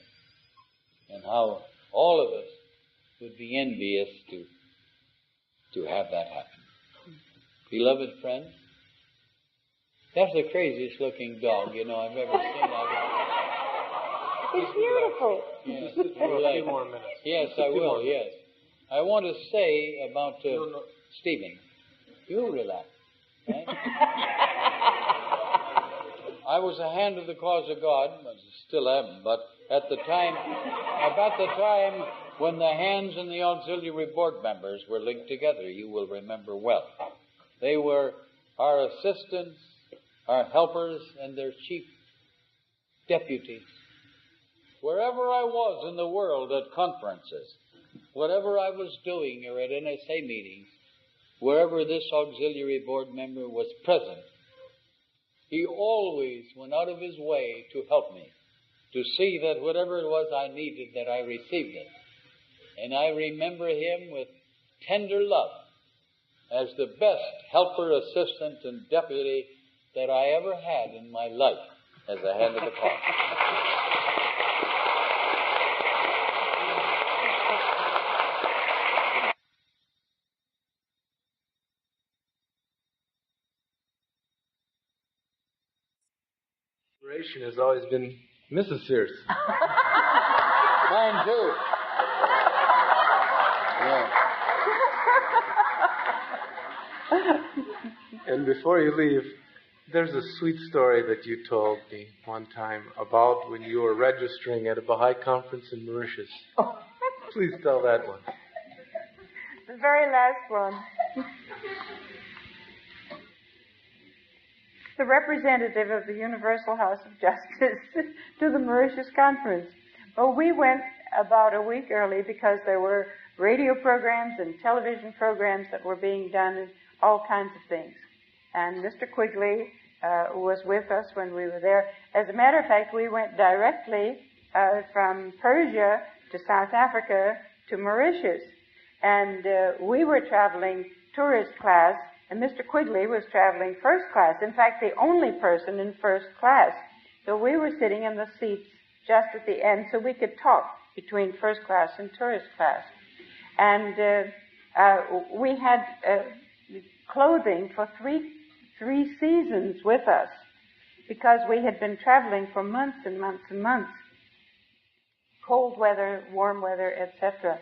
And how all of us would be envious to have that happen. Beloved friends, that's the craziest looking dog, I've ever seen. It's beautiful. Yes, a few more minutes. Yes, I will, yes. I want to say about Stephen. You relax. Right? I was a hand of the cause of God, still am, but about the time when the hands and the auxiliary board members were linked together, you will remember well. They were our assistants, our helpers, and their chief deputies. Wherever I was in the world at conferences, whatever I was doing or at NSA meetings, wherever this auxiliary board member was present, he always went out of his way to help me, to see that whatever it was I needed, that I received it. And I remember him with tender love as the best helper, assistant, and deputy that I ever had in my life as a hand of the cause. inspiration has always been Mrs. Sears. Mine too. Yeah. And before you leave, there's a sweet story that you told me one time about when you were registering at a Baha'i conference in Mauritius. Oh. Please tell that one. The very last one. The representative of the Universal House of Justice to the Mauritius conference. Well, we went about a week early because there were radio programs and television programs that were being done and all kinds of things. And Mr. Quigley was with us when we were there. As a matter of fact, we went directly from Persia to South Africa to Mauritius. And we were traveling tourist class, and Mr. Quigley was traveling first class. In fact, the only person in first class. So we were sitting in the seats just at the end so we could talk between first class and tourist class. And we had clothing for three seasons with us because we had been traveling for months and months and months. Cold weather, warm weather, etc.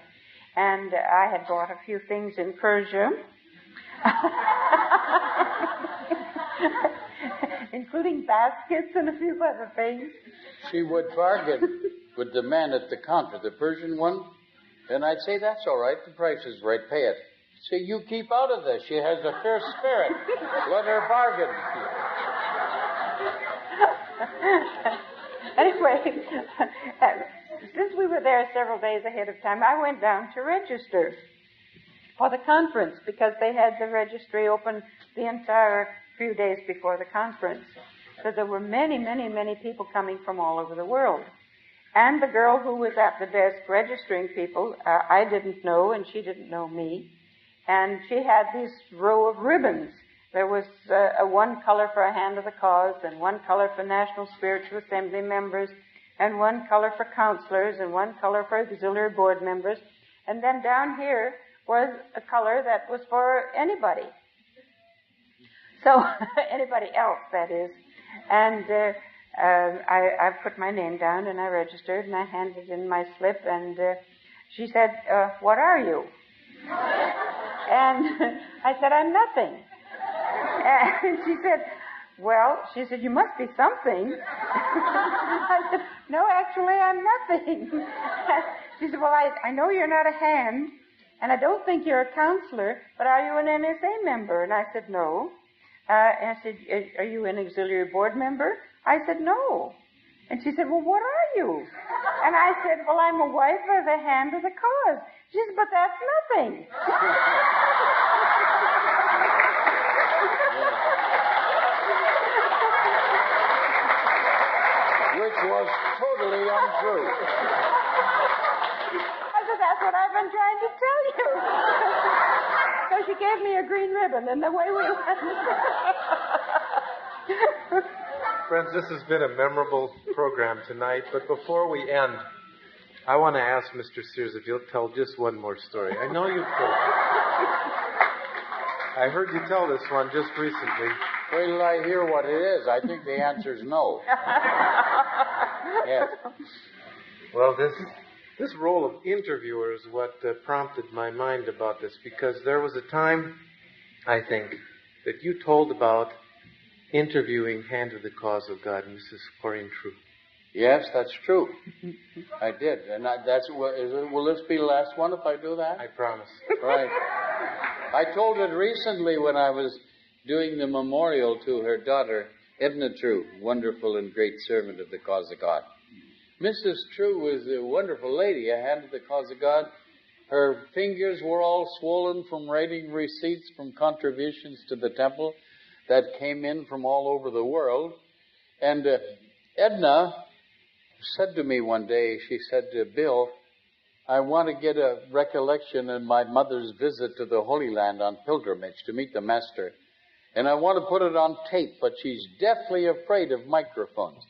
And I had bought a few things in Persia, including baskets and a few other things. She would bargain with the man at the counter, the Persian one, and I'd say, that's all right, the price is right, pay it. Say, you keep out of this. She has a fair spirit. Let her bargain. Anyway, since we were there several days ahead of time, I went down to register for the conference because they had the registry open the entire few days before the conference. So there were many, many, many people coming from all over the world. And the girl who was at the desk registering people, I didn't know and she didn't know me. And she had this row of ribbons. There was one color for a hand of the cause, and one color for National Spiritual Assembly members, and one color for counselors, and one color for auxiliary board members. And then down here was a color that was for anybody. So, anybody else, that is. And I put my name down, and I registered, and I handed in my slip, and she said, what are you? And I said, I'm nothing. And she said, well, she said, you must be something. I said, no, actually, I'm nothing. She said, well, I know you're not a hand, and I don't think you're a counselor, but are you an NSA member? And I said, no. And I said, are you an auxiliary board member? I said, no. And she said, well, what are you? And I said, well, I'm a wife of the hand of the cause. She said, but that's nothing. Which was totally untrue. I said, that's what I've been trying to tell you. So she gave me a green ribbon, and away we went. Friends, this has been a memorable program tonight, but before we end, I want to ask Mr. Sears if you'll tell just one more story. I know you've told it. I heard you tell this one just recently. Wait till I hear what it is. I think the answer is no. Yes. Well, this role of interviewer is what prompted my mind about this, because there was a time, I think, that you told about interviewing Hand of the Cause of God, Mrs. Corinne True. Yes, that's true. I did. And will this be the last one if I do that? I promise. Right. I told it recently when I was doing the memorial to her daughter, Edna True, wonderful and great servant of the cause of God. Mrs. True was a wonderful lady, a hand of the cause of God. Her fingers were all swollen from writing receipts from contributions to the temple that came in from all over the world. And Edna said to me one day, she said, Bill, I want to get a recollection of my mother's visit to the Holy Land on pilgrimage to meet the Master. And I want to put it on tape, but she's deathly afraid of microphones.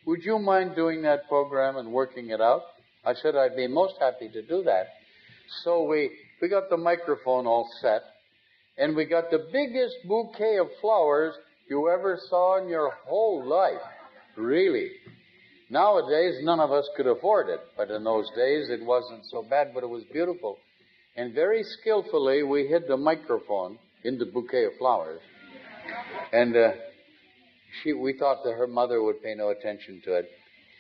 Would you mind doing that program and working it out? I said I'd be most happy to do that. So we got the microphone all set, and we got the biggest bouquet of flowers you ever saw in your whole life. Really. Nowadays, none of us could afford it, but in those days it wasn't so bad, but it was beautiful. And very skillfully, we hid the microphone in the bouquet of flowers. And we thought that her mother would pay no attention to it.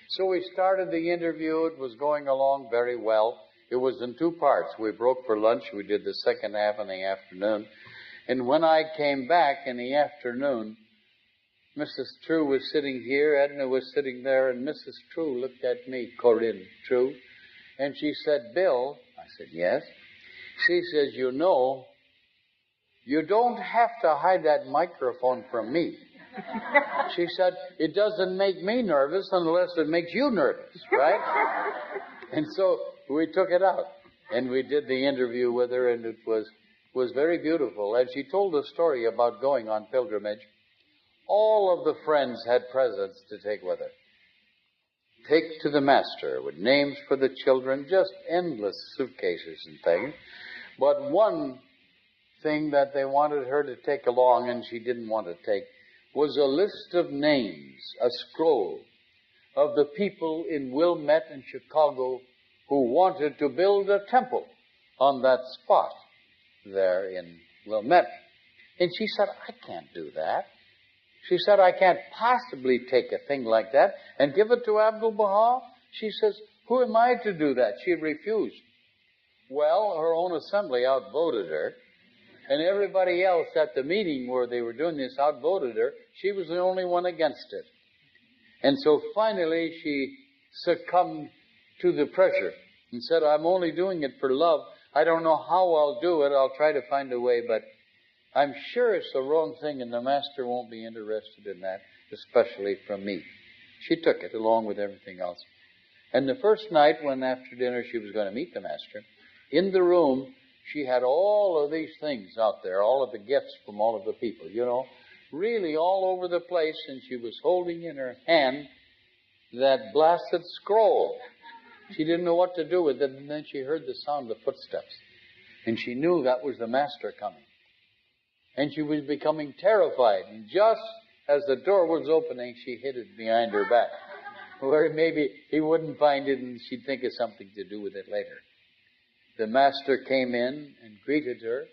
So we started the interview. It was going along very well. It was in two parts. We broke for lunch. We did the second half in the afternoon. And when I came back in the afternoon, Mrs. True was sitting here, Edna was sitting there, and Mrs. True looked at me, Corinne True, and she said, Bill, I said, yes. She says, you know, you don't have to hide that microphone from me. She said, it doesn't make me nervous unless it makes you nervous, right? And so we took it out, and we did the interview with her, and it was very beautiful. And she told a story about going on pilgrimage. All of the friends had presents to take with her. Take to the master with names for the children, just endless suitcases and things. But one thing that they wanted her to take along, and she didn't want to take, was a list of names, a scroll of the people in Wilmette and Chicago who wanted to build a temple on that spot there in Wilmette. And she said, I can't do that. She said, I can't possibly take a thing like that and give it to Abdu'l-Baha. She says, who am I to do that? She refused. Well, her own assembly outvoted her, and everybody else at the meeting where they were doing this outvoted her. She was the only one against it. And so finally she succumbed to the pressure and said, I'm only doing it for love. I don't know how I'll do it. I'll try to find a way, but I'm sure it's the wrong thing, and the master won't be interested in that, especially from me. She took it along with everything else. And the first night, when after dinner she was going to meet the master, in the room, she had all of these things out there, all of the gifts from all of the people, you know, really all over the place, and she was holding in her hand that blasted scroll. She didn't know what to do with it, and then she heard the sound of footsteps, and she knew that was the master coming. And she was becoming terrified. And just as the door was opening, she hid it behind her back, where maybe he wouldn't find it and she'd think of something to do with it later. The master came in and greeted her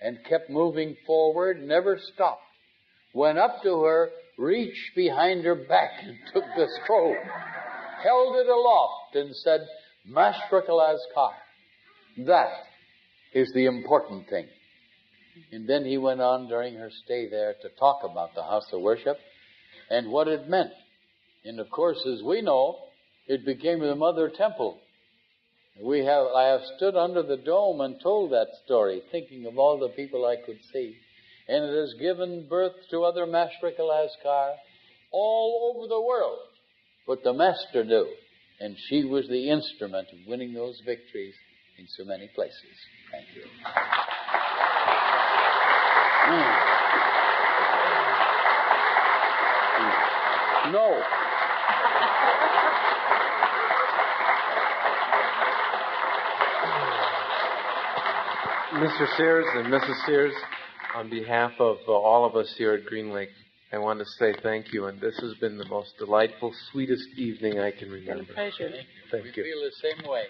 and kept moving forward, never stopped. Went up to her, reached behind her back and took the scroll, held it aloft and said, Mashrak al-Azkar. That is the important thing. And then he went on during her stay there to talk about the house of worship and what it meant. And of course, as we know, it became the mother temple. I have stood under the dome and told that story, thinking of all the people I could see. And it has given birth to other Mashrak al-Azkar all over the world. But the master knew, and she was the instrument of winning those victories in so many places. Thank you. No. Mr. Sears and Mrs. Sears, on behalf of all of us here at Green Lake, I want to say thank you. And this has been the most delightful, sweetest evening I can remember. It's a pleasure. Thank you. We feel the same way.